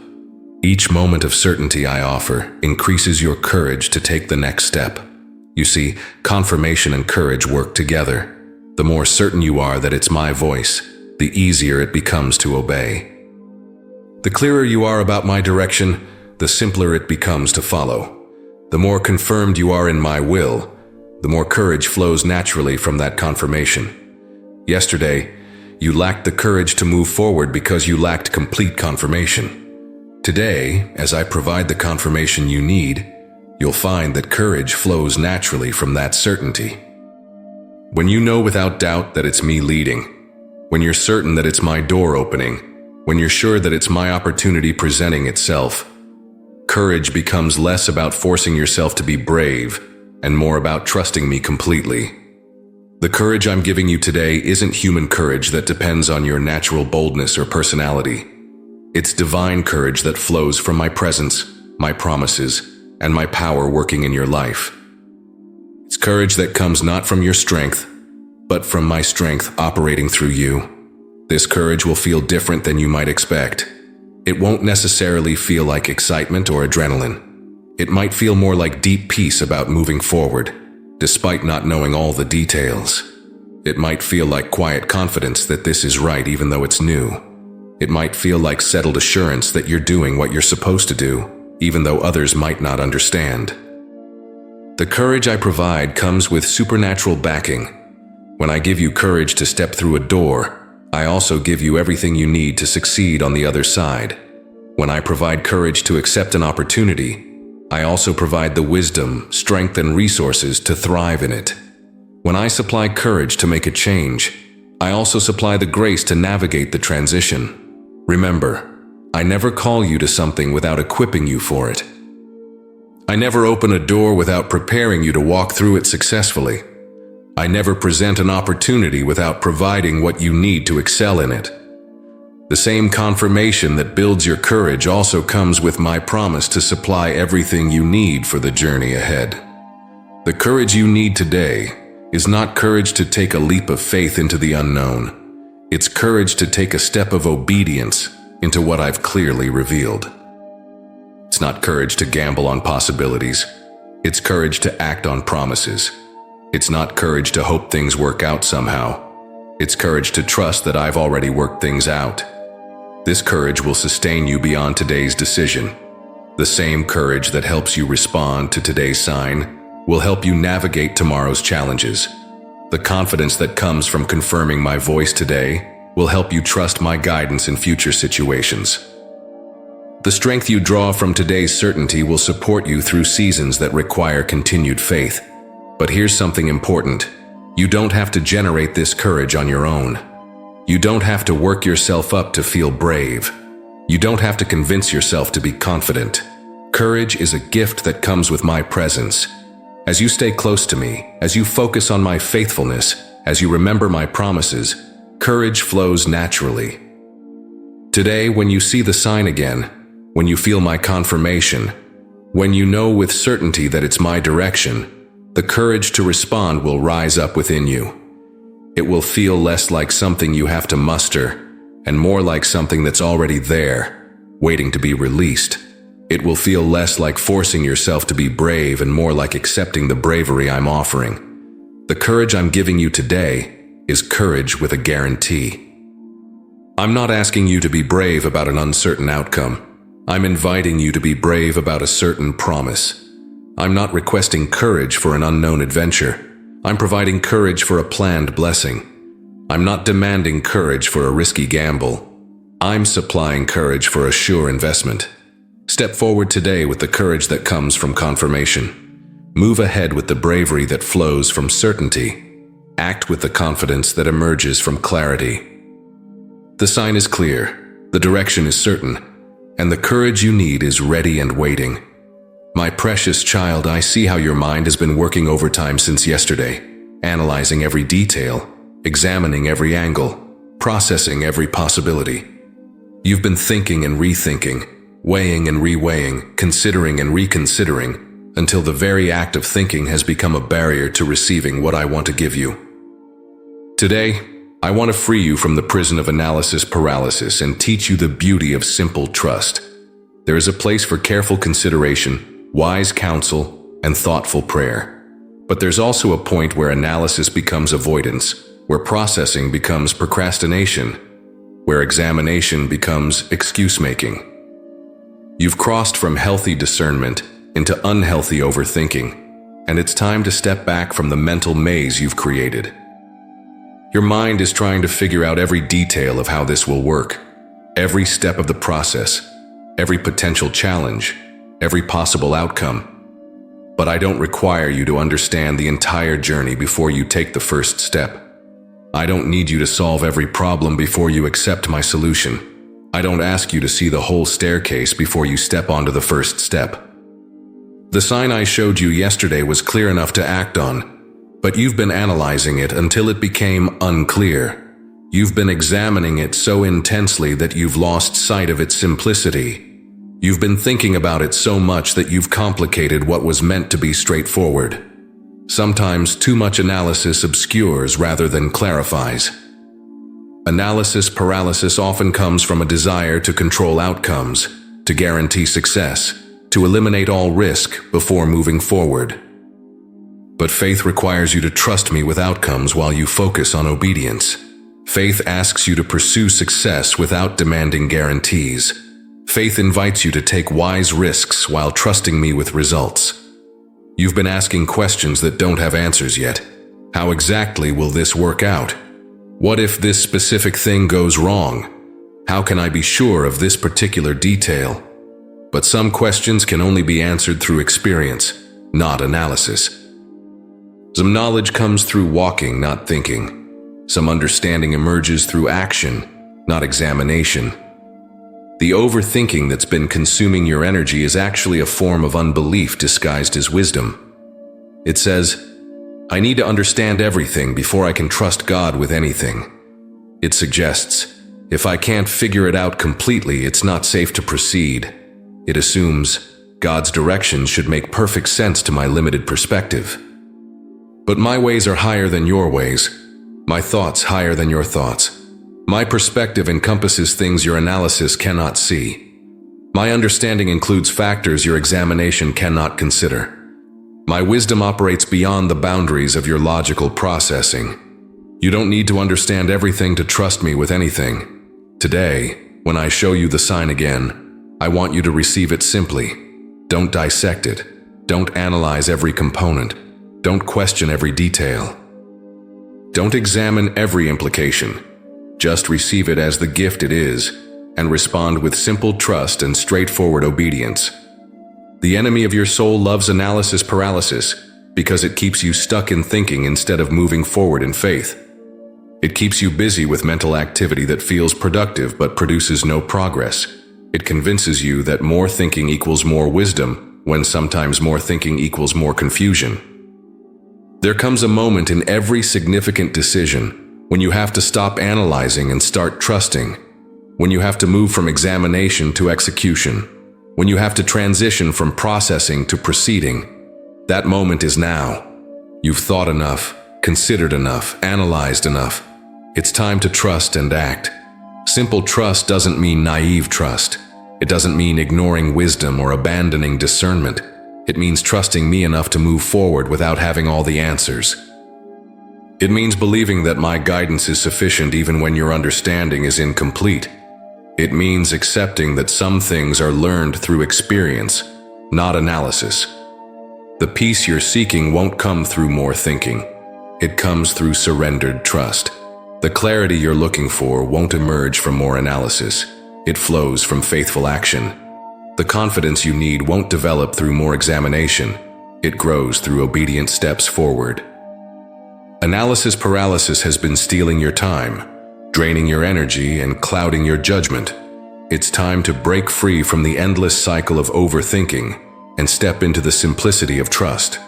Each moment of certainty I offer increases your courage to take the next step. You see, confirmation and courage work together. The more certain you are that it's my voice, the easier it becomes to obey. The clearer you are about my direction, the simpler it becomes to follow. The more confirmed you are in my will, the more courage flows naturally from that confirmation. Yesterday, you lacked the courage to move forward because you lacked complete confirmation. Today, as I provide the confirmation you need, you'll find that courage flows naturally from that certainty. When you know without doubt that it's me leading, when you're certain that it's my door opening, when you're sure that it's my opportunity presenting itself, courage becomes less about forcing yourself to be brave and more about trusting me completely. The courage I'm giving you today isn't human courage that depends on your natural boldness or personality. It's divine courage that flows from my presence, my promises, and my power working in your life. It's courage that comes not from your strength, but from my strength operating through you. This courage will feel different than you might expect. It won't necessarily feel like excitement or adrenaline. It might feel more like deep peace about moving forward, despite not knowing all the details. It might feel like quiet confidence that this is right even though it's new. It might feel like settled assurance that you're doing what you're supposed to do, even though others might not understand. The courage I provide comes with supernatural backing. When I give you courage to step through a door, I also give you everything you need to succeed on the other side. When I provide courage to accept an opportunity, I also provide the wisdom, strength, and resources to thrive in it. When I supply courage to make a change, I also supply the grace to navigate the transition. Remember, I never call you to something without equipping you for it. I never open a door without preparing you to walk through it successfully. I never present an opportunity without providing what you need to excel in it. The same confirmation that builds your courage also comes with my promise to supply everything you need for the journey ahead. The courage you need today is not courage to take a leap of faith into the unknown. It's courage to take a step of obedience into what I've clearly revealed. It's not courage to gamble on possibilities. It's courage to act on promises. It's not courage to hope things work out somehow. It's courage to trust that I've already worked things out. This courage will sustain you beyond today's decision. The same courage that helps you respond to today's sign will help you navigate tomorrow's challenges. The confidence that comes from confirming my voice today will help you trust my guidance in future situations. The strength you draw from today's certainty will support you through seasons that require continued faith. But here's something important. You don't have to generate this courage on your own. You don't have to work yourself up to feel brave. You don't have to convince yourself to be confident. Courage is a gift that comes with my presence. As you stay close to me, as you focus on my faithfulness, as you remember my promises, courage flows naturally. Today, when you see the sign again, when you feel my confirmation, when you know with certainty that it's my direction, the courage to respond will rise up within you. It will feel less like something you have to muster, and more like something that's already there, waiting to be released. It will feel less like forcing yourself to be brave and more like accepting the bravery I'm offering. The courage I'm giving you today is courage with a guarantee. I'm not asking you to be brave about an uncertain outcome. I'm inviting you to be brave about a certain promise. I'm not requesting courage for an unknown adventure. I'm providing courage for a planned blessing. I'm not demanding courage for a risky gamble. I'm supplying courage for a sure investment. Step forward today with the courage that comes from confirmation. Move ahead with the bravery that flows from certainty. Act with the confidence that emerges from clarity. The sign is clear, the direction is certain, and the courage you need is ready and waiting. My precious child, I see how your mind has been working overtime since yesterday, analyzing every detail, examining every angle, processing every possibility. You've been thinking and rethinking, weighing and reweighing, considering and reconsidering, until the very act of thinking has become a barrier to receiving what I want to give you. Today, I want to free you from the prison of analysis paralysis and teach you the beauty of simple trust. There is a place for careful consideration, wise counsel, and thoughtful prayer. But there's also a point where analysis becomes avoidance, where processing becomes procrastination, where examination becomes excuse-making. You've crossed from healthy discernment into unhealthy overthinking, and it's time to step back from the mental maze you've created. Your mind is trying to figure out every detail of how this will work, every step of the process, every potential challenge, every possible outcome. But I don't require you to understand the entire journey before you take the first step. I don't need you to solve every problem before you accept my solution. I don't ask you to see the whole staircase before you step onto the first step. The sign I showed you yesterday was clear enough to act on, but you've been analyzing it until it became unclear. You've been examining it so intensely that you've lost sight of its simplicity. You've been thinking about it so much that you've complicated what was meant to be straightforward. Sometimes too much analysis obscures rather than clarifies. Analysis paralysis often comes from a desire to control outcomes, to guarantee success, to eliminate all risk before moving forward. But faith requires you to trust me with outcomes while you focus on obedience. Faith asks you to pursue success without demanding guarantees. Faith invites you to take wise risks while trusting me with results. You've been asking questions that don't have answers yet. How exactly will this work out? What if this specific thing goes wrong? How can I be sure of this particular detail? But some questions can only be answered through experience, not analysis. Some knowledge comes through walking, not thinking. Some understanding emerges through action, not examination. The overthinking that's been consuming your energy is actually a form of unbelief disguised as wisdom. It says, I need to understand everything before I can trust God with anything. It suggests, if I can't figure it out completely, it's not safe to proceed. It assumes God's directions should make perfect sense to my limited perspective. But my ways are higher than your ways, my thoughts higher than your thoughts. My perspective encompasses things your analysis cannot see. My understanding includes factors your examination cannot consider. My wisdom operates beyond the boundaries of your logical processing. You don't need to understand everything to trust me with anything. Today, when I show you the sign again, I want you to receive it simply. Don't dissect it. Don't analyze every component. Don't question every detail. Don't examine every implication. Just receive it as the gift it is, and respond with simple trust and straightforward obedience. The enemy of your soul loves analysis paralysis because it keeps you stuck in thinking instead of moving forward in faith. It keeps you busy with mental activity that feels productive but produces no progress. It convinces you that more thinking equals more wisdom, when sometimes more thinking equals more confusion. There comes a moment in every significant decision when you have to stop analyzing and start trusting, when you have to move from examination to execution, when you have to transition from processing to proceeding. That moment is now. You've thought enough, considered enough, analyzed enough. It's time to trust and act. Simple trust doesn't mean naive trust. It doesn't mean ignoring wisdom or abandoning discernment. It means trusting me enough to move forward without having all the answers. It means believing that my guidance is sufficient even when your understanding is incomplete. It means accepting that some things are learned through experience, not analysis. The peace you're seeking won't come through more thinking. It comes through surrendered trust. The clarity you're looking for won't emerge from more analysis. It flows from faithful action. The confidence you need won't develop through more examination. It grows through obedient steps forward. Analysis paralysis has been stealing your time, draining your energy, and clouding your judgment. It's time to break free from the endless cycle of overthinking and step into the simplicity of trust.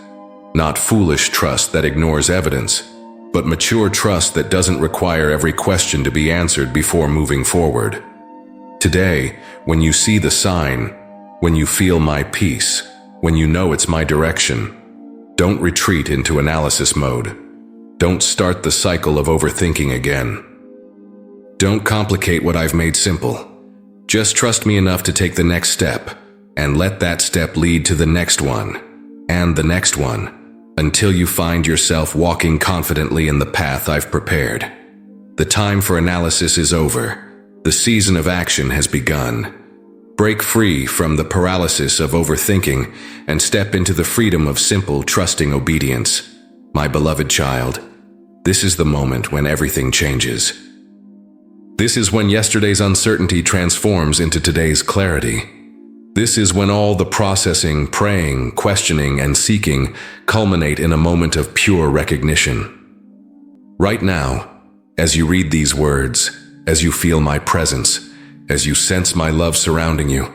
Not foolish trust that ignores evidence, but mature trust that doesn't require every question to be answered before moving forward. Today, when you see the sign, when you feel my peace, when you know it's my direction, don't retreat into analysis mode. Don't start the cycle of overthinking again. Don't complicate what I've made simple. Just trust me enough to take the next step, and let that step lead to the next one, and the next one, until you find yourself walking confidently in the path I've prepared. The time for analysis is over. The season of action has begun. Break free from the paralysis of overthinking and step into the freedom of simple, trusting obedience. My beloved child, this is the moment when everything changes. This is when yesterday's uncertainty transforms into today's clarity. This is when all the processing, praying, questioning, and seeking culminate in a moment of pure recognition. Right now, as you read these words, as you feel my presence, as you sense my love surrounding you,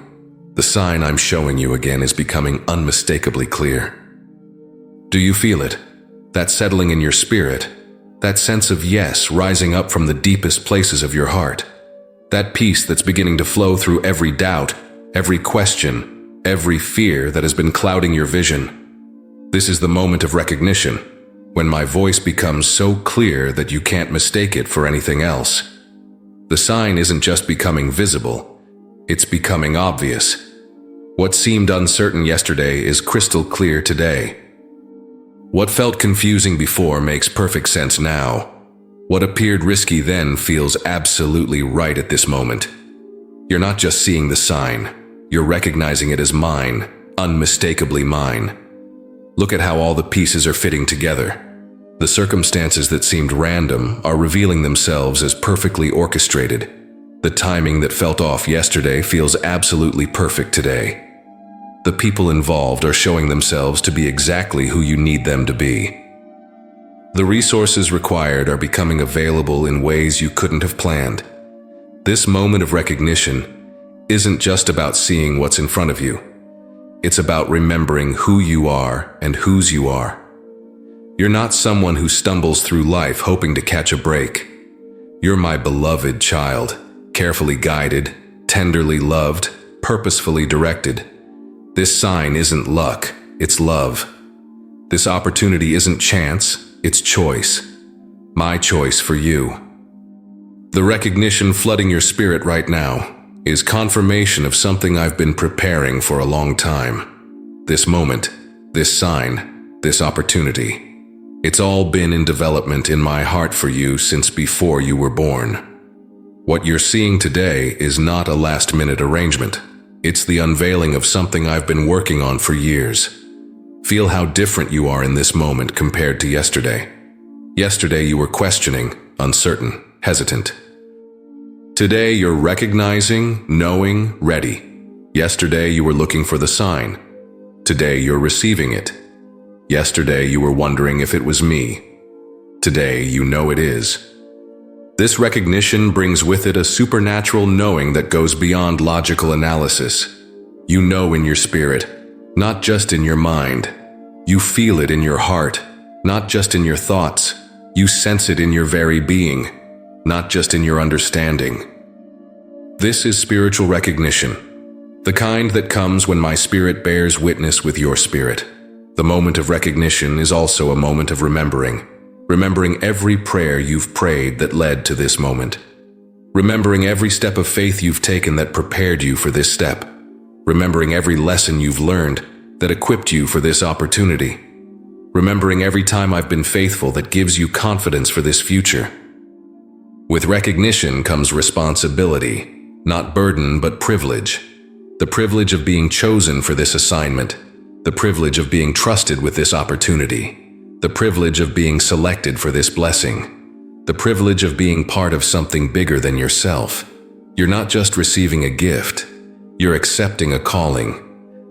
the sign I'm showing you again is becoming unmistakably clear. Do you feel it? That settling in your spirit? That sense of yes rising up from the deepest places of your heart? That peace that's beginning to flow through every doubt, every question, every fear that has been clouding your vision? This is the moment of recognition, when my voice becomes so clear that you can't mistake it for anything else. The sign isn't just becoming visible, it's becoming obvious. What seemed uncertain yesterday is crystal clear today. What felt confusing before makes perfect sense now. What appeared risky then feels absolutely right at this moment. You're not just seeing the sign, you're recognizing it as mine, unmistakably mine. Look at how all the pieces are fitting together. The circumstances that seemed random are revealing themselves as perfectly orchestrated. The timing that felt off yesterday feels absolutely perfect today. The people involved are showing themselves to be exactly who you need them to be. The resources required are becoming available in ways you couldn't have planned. This moment of recognition isn't just about seeing what's in front of you. It's about remembering who you are and whose you are. You're not someone who stumbles through life hoping to catch a break. You're my beloved child, carefully guided, tenderly loved, purposefully directed. This sign isn't luck, it's love. This opportunity isn't chance, it's choice. My choice for you. The recognition flooding your spirit right now is confirmation of something I've been preparing for a long time. This moment, this sign, this opportunity. It's all been in development in my heart for you since before you were born. What you're seeing today is not a last-minute arrangement. It's the unveiling of something I've been working on for years. Feel how different you are in this moment compared to yesterday. Yesterday you were questioning, uncertain, hesitant. Today you're recognizing, knowing, ready. Yesterday you were looking for the sign. Today you're receiving it. Yesterday you were wondering if it was me. Today you know it is. This recognition brings with it a supernatural knowing that goes beyond logical analysis. You know in your spirit, not just in your mind. You feel it in your heart, not just in your thoughts. You sense it in your very being, not just in your understanding. This is spiritual recognition, the kind that comes when my spirit bears witness with your spirit. The moment of recognition is also a moment of remembering every prayer you've prayed that led to this moment. Remembering every step of faith you've taken that prepared you for this step. Remembering every lesson you've learned that equipped you for this opportunity. Remembering every time I've been faithful that gives you confidence for this future. With recognition comes responsibility, not burden but privilege. The privilege of being chosen for this assignment. The privilege of being trusted with this opportunity. The privilege of being selected for this blessing. The privilege of being part of something bigger than yourself. You're not just receiving a gift, you're accepting a calling.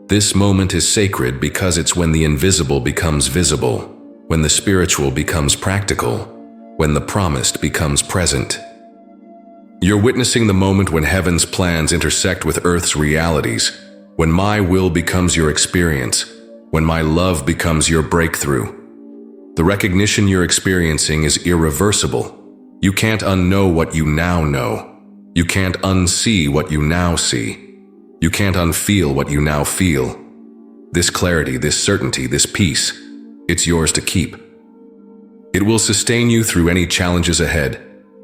This moment is sacred because it's when the invisible becomes visible, when the spiritual becomes practical, when the promised becomes present. You're witnessing the moment when heaven's plans intersect with earth's realities, when my will becomes your experience, when my love becomes your breakthrough. The recognition you're experiencing is irreversible. You can't unknow what you now know. You can't unsee what you now see. You can't unfeel what you now feel. This clarity, this certainty, this peace, it's yours to keep. It will sustain you through any challenges ahead,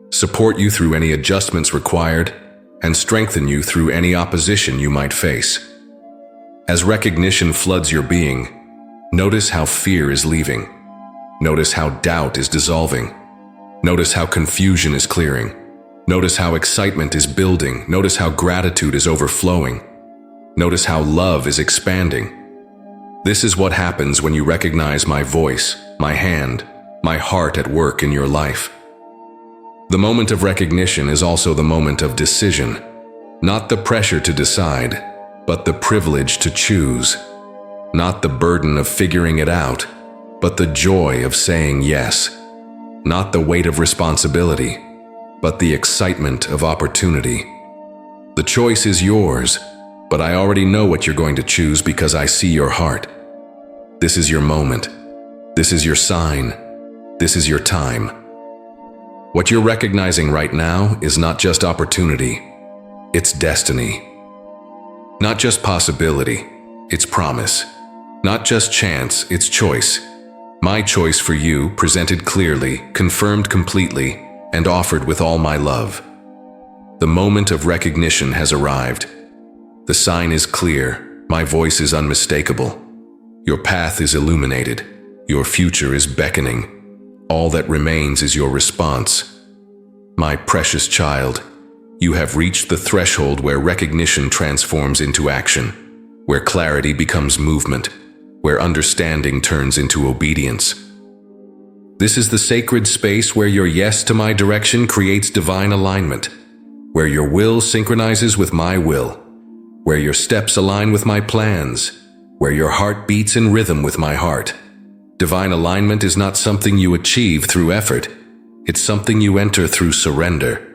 support you through any adjustments required, and strengthen you through any opposition you might face. As recognition floods your being, notice how fear is leaving. Notice how doubt is dissolving. Notice how confusion is clearing. Notice how excitement is building. Notice how gratitude is overflowing. Notice how love is expanding. This is what happens when you recognize my voice, my hand, my heart at work in your life. The moment of recognition is also the moment of decision. Not the pressure to decide, but the privilege to choose. Not the burden of figuring it out, but the joy of saying yes. Not the weight of responsibility, but the excitement of opportunity. The choice is yours, but I already know what you're going to choose because I see your heart. This is your moment. This is your sign. This is your time. What you're recognizing right now is not just opportunity, it's destiny. Not just possibility, it's promise. Not just chance, it's choice. My choice for you, presented clearly, confirmed completely, and offered with all my love. The moment of recognition has arrived. The sign is clear, my voice is unmistakable. Your path is illuminated, your future is beckoning. All that remains is your response. My precious child, you have reached the threshold where recognition transforms into action, where clarity becomes movement, where understanding turns into obedience. This is the sacred space where your yes to my direction creates divine alignment, where your will synchronizes with my will, where your steps align with my plans, where your heart beats in rhythm with my heart. Divine alignment is not something you achieve through effort. It's something you enter through surrender.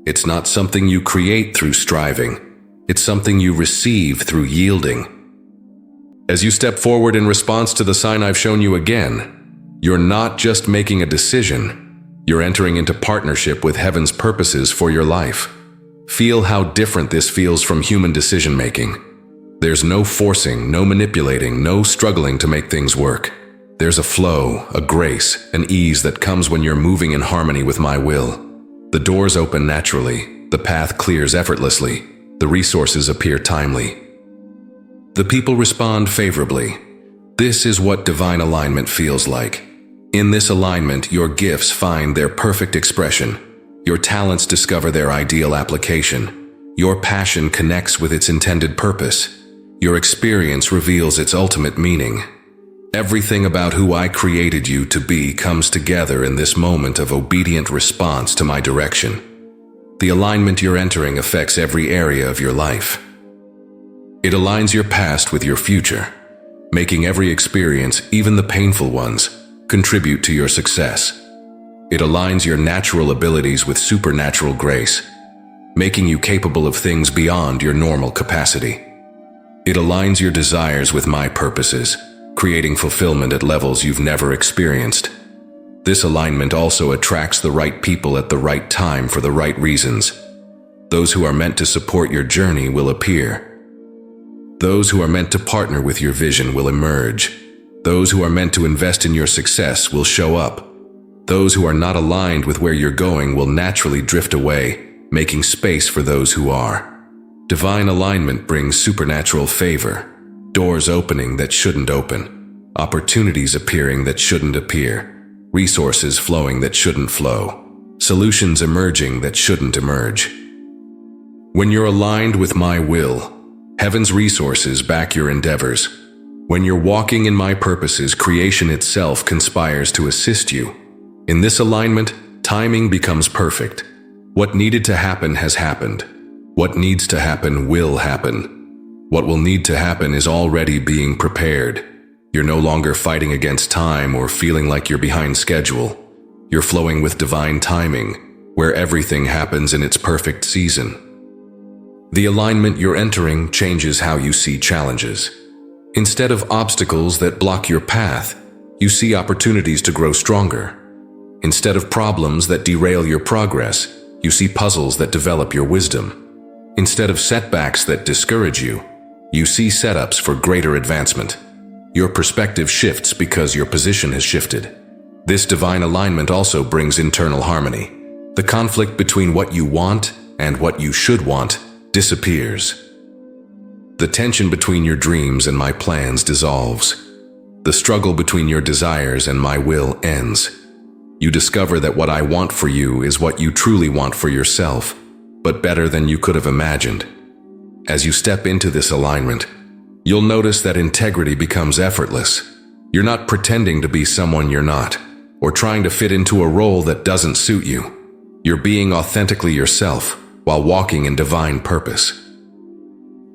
It's not something you create through striving. It's something you receive through yielding. As you step forward in response to the sign I've shown you again, you're not just making a decision. You're entering into partnership with heaven's purposes for your life. Feel how different this feels from human decision-making. There's no forcing, no manipulating, no struggling to make things work. There's a flow, a grace, an ease that comes when you're moving in harmony with my will. The doors open naturally, the path clears effortlessly, the resources appear timely. The people respond favorably. This is what divine alignment feels like. In this alignment, your gifts find their perfect expression. Your talents discover their ideal application. Your passion connects with its intended purpose. Your experience reveals its ultimate meaning. Everything about who I created you to be comes together in this moment of obedient response to my direction. The alignment you're entering affects every area of your life. It aligns your past with your future, making every experience, even the painful ones, contribute to your success. It aligns your natural abilities with supernatural grace, making you capable of things beyond your normal capacity. It aligns your desires with my purposes, creating fulfillment at levels you've never experienced. This alignment also attracts the right people at the right time for the right reasons. Those who are meant to support your journey will appear. Those who are meant to partner with your vision will emerge. Those who are meant to invest in your success will show up. Those who are not aligned with where you're going will naturally drift away, making space for those who are. Divine alignment brings supernatural favor, doors opening that shouldn't open, opportunities appearing that shouldn't appear, resources flowing that shouldn't flow, solutions emerging that shouldn't emerge. When you're aligned with my will, heaven's resources back your endeavors. When you're walking in my purposes, creation itself conspires to assist you. In this alignment, timing becomes perfect. What needed to happen has happened. What needs to happen will happen. What will need to happen is already being prepared. You're no longer fighting against time or feeling like you're behind schedule. You're flowing with divine timing, where everything happens in its perfect season. The alignment you're entering changes how you see challenges. Instead of obstacles that block your path, you see opportunities to grow stronger. Instead of problems that derail your progress, you see puzzles that develop your wisdom. Instead of setbacks that discourage you, you see setups for greater advancement. Your perspective shifts because your position has shifted. This divine alignment also brings internal harmony. The conflict between what you want and what you should want disappears. The tension between your dreams and my plans dissolves. The struggle between your desires and my will ends. You discover that what I want for you is what you truly want for yourself, but better than you could have imagined. As you step into this alignment, you'll notice that integrity becomes effortless. You're not pretending to be someone you're not, or trying to fit into a role that doesn't suit you. You're being authentically yourself while walking in divine purpose.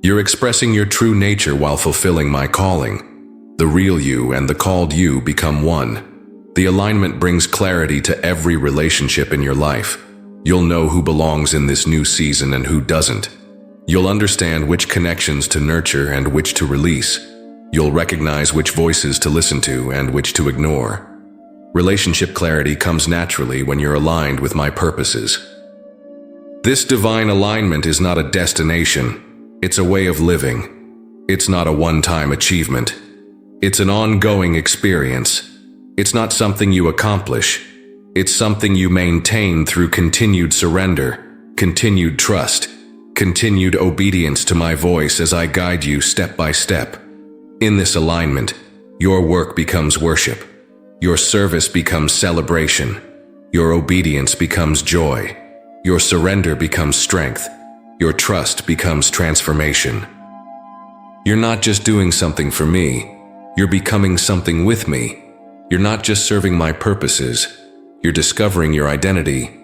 You're expressing your true nature while fulfilling my calling. The real you and the called you become one. The alignment brings clarity to every relationship in your life. You'll know who belongs in this new season and who doesn't. You'll understand which connections to nurture and which to release. You'll recognize which voices to listen to and which to ignore. Relationship clarity comes naturally when you're aligned with my purposes. This divine alignment is not a destination. It's a way of living. It's not a one-time achievement. It's an ongoing experience. It's not something you accomplish. It's something you maintain through continued surrender, continued trust, continued obedience to my voice as I guide you step by step. In this alignment, your work becomes worship. Your service becomes celebration. Your obedience becomes joy. Your surrender becomes strength. Your trust becomes transformation. You're not just doing something for me. You're becoming something with me. You're not just serving my purposes. You're discovering your identity.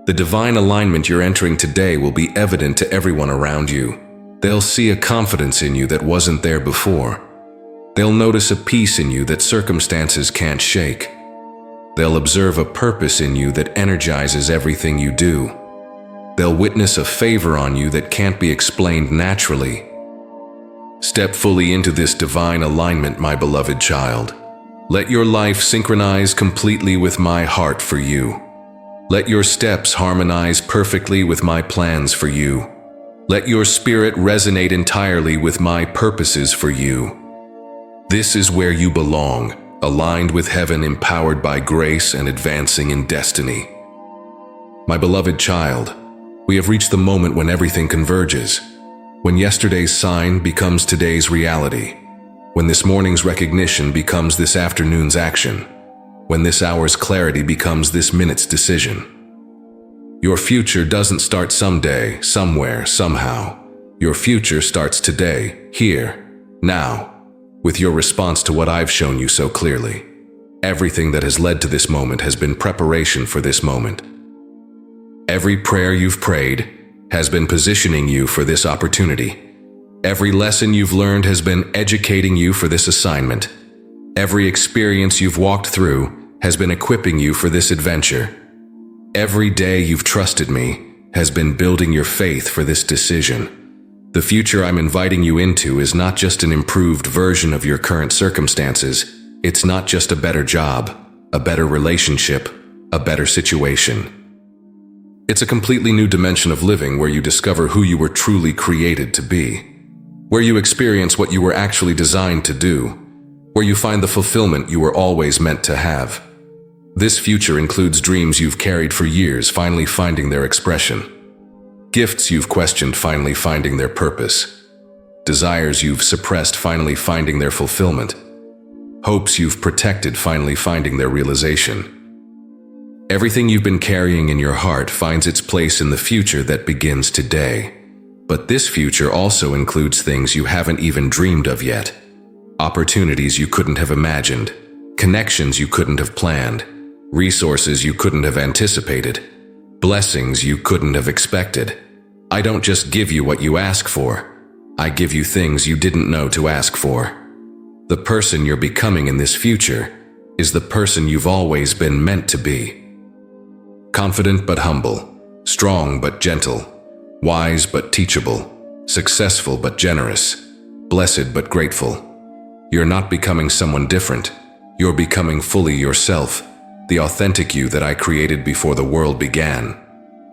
The divine alignment you're entering today will be evident to everyone around you. They'll see a confidence in you that wasn't there before. They'll notice a peace in you that circumstances can't shake. They'll observe a purpose in you that energizes everything you do. They'll witness a favor on you that can't be explained naturally. Step fully into this divine alignment, my beloved child. Let your life synchronize completely with my heart for you. Let your steps harmonize perfectly with my plans for you. Let your spirit resonate entirely with my purposes for you. This is where you belong, aligned with heaven, empowered by grace and advancing in destiny. My beloved child, we have reached the moment when everything converges, when yesterday's sign becomes today's reality, when this morning's recognition becomes this afternoon's action, when this hour's clarity becomes this minute's decision. Your future doesn't start someday, somewhere, somehow. Your future starts today, here, now, with your response to what I've shown you so clearly. Everything that has led to this moment has been preparation for this moment. Every prayer you've prayed has been positioning you for this opportunity. Every lesson you've learned has been educating you for this assignment. Every experience you've walked through has been equipping you for this adventure. Every day you've trusted me has been building your faith for this decision. The future I'm inviting you into is not just an improved version of your current circumstances. It's not just a better job, a better relationship, a better situation. It's a completely new dimension of living where you discover who you were truly created to be, where you experience what you were actually designed to do, where you find the fulfillment you were always meant to have. This future includes dreams you've carried for years finally finding their expression, gifts you've questioned finally finding their purpose, desires you've suppressed finally finding their fulfillment, hopes you've protected finally finding their realization. Everything you've been carrying in your heart finds its place in the future that begins today. But this future also includes things you haven't even dreamed of yet. Opportunities you couldn't have imagined, connections you couldn't have planned, resources you couldn't have anticipated, blessings you couldn't have expected. I don't just give you what you ask for. I give you things you didn't know to ask for. The person you're becoming in this future is the person you've always been meant to be. Confident but humble, strong but gentle, wise but teachable, successful but generous, blessed but grateful. You're not becoming someone different. You're becoming fully yourself, the authentic you that I created before the world began.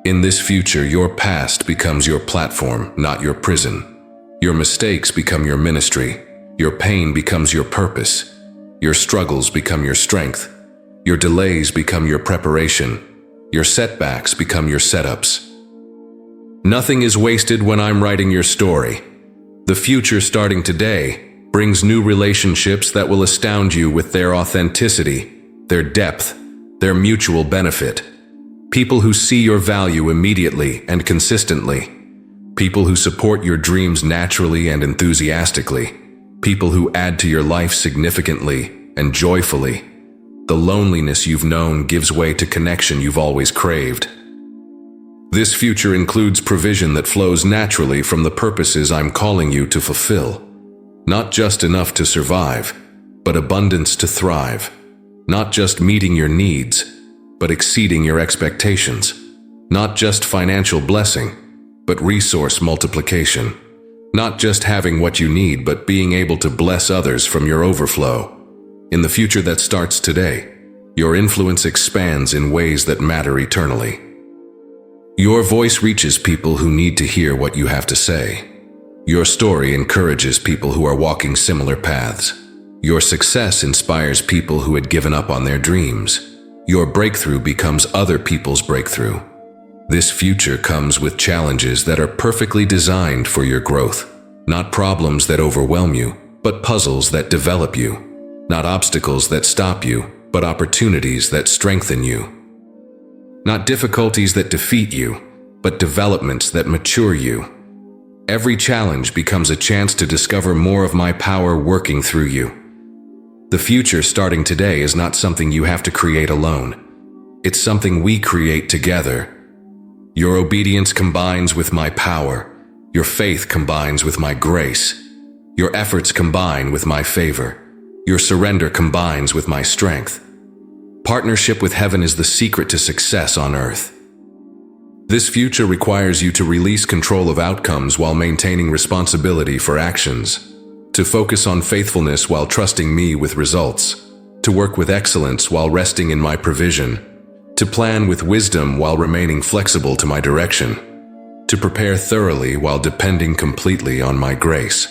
In this future, your past becomes your platform, not your prison. Your mistakes become your ministry. Your pain becomes your purpose. Your struggles become your strength. Your delays become your preparation. Your setbacks become your setups. Nothing is wasted when I'm writing your story. The future starting today brings new relationships that will astound you with their authenticity, their depth, their mutual benefit. People who see your value immediately and consistently. People who support your dreams naturally and enthusiastically. People who add to your life significantly and joyfully. The loneliness you've known gives way to connection you've always craved. This future includes provision that flows naturally from the purposes I'm calling you to fulfill. Not just enough to survive, but abundance to thrive. Not just meeting your needs, but exceeding your expectations. Not just financial blessing, but resource multiplication. Not just having what you need, but being able to bless others from your overflow. In the future that starts today, your influence expands in ways that matter eternally. Your voice reaches people who need to hear what you have to say. Your story encourages people who are walking similar paths. Your success inspires people who had given up on their dreams. Your breakthrough becomes other people's breakthrough. This future comes with challenges that are perfectly designed for your growth. Not problems that overwhelm you, but puzzles that develop you. Not obstacles that stop you, but opportunities that strengthen you. Not difficulties that defeat you, but developments that mature you. Every challenge becomes a chance to discover more of my power working through you. The future starting today is not something you have to create alone. It's something we create together. Your obedience combines with my power. Your faith combines with my grace. Your efforts combine with my favor. Your surrender combines with my strength. Partnership with heaven is the secret to success on earth. This future requires you to release control of outcomes while maintaining responsibility for actions, to focus on faithfulness while trusting me with results, to work with excellence while resting in my provision, to plan with wisdom while remaining flexible to my direction, to prepare thoroughly while depending completely on my grace.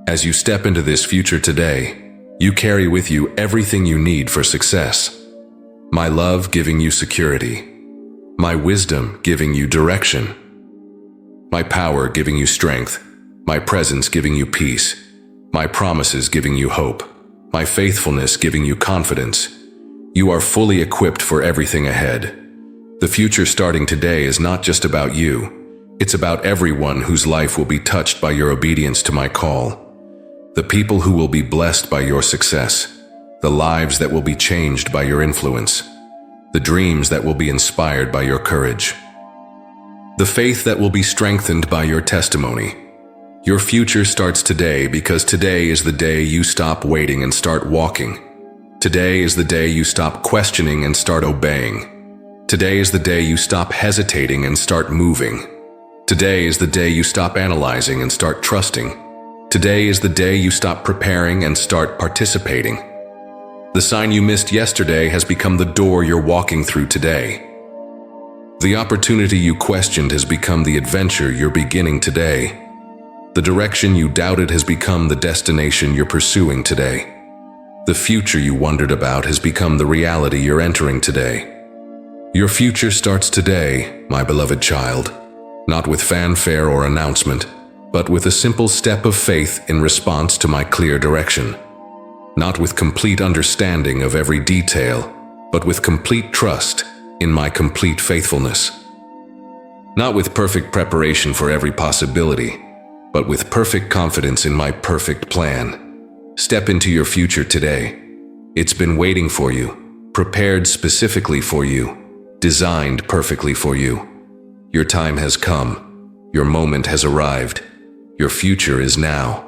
As you step into this future today, you carry with you everything you need for success. My love giving you security, my wisdom giving you direction, my power giving you strength, my presence giving you peace, my promises giving you hope, my faithfulness giving you confidence. You are fully equipped for everything ahead. The future starting today is not just about you. It's about everyone whose life will be touched by your obedience to my call. The people who will be blessed by your success. The lives that will be changed by your influence. The dreams that will be inspired by your courage. The faith that will be strengthened by your testimony. Your future starts today because today is the day you stop waiting and start walking. Today is the day you stop questioning and start obeying. Today is the day you stop hesitating and start moving. Today is the day you stop analyzing and start trusting. Today is the day you stop preparing and start participating. The sign you missed yesterday has become the door you're walking through today. The opportunity you questioned has become the adventure you're beginning today. The direction you doubted has become the destination you're pursuing today. The future you wondered about has become the reality you're entering today. Your future starts today, my beloved child, not with fanfare or announcement, but with a simple step of faith in response to my clear direction. Not with complete understanding of every detail, but with complete trust in my complete faithfulness. Not with perfect preparation for every possibility, but with perfect confidence in my perfect plan. Step into your future today. It's been waiting for you, prepared specifically for you, designed perfectly for you. Your time has come. Your moment has arrived. Your future is now.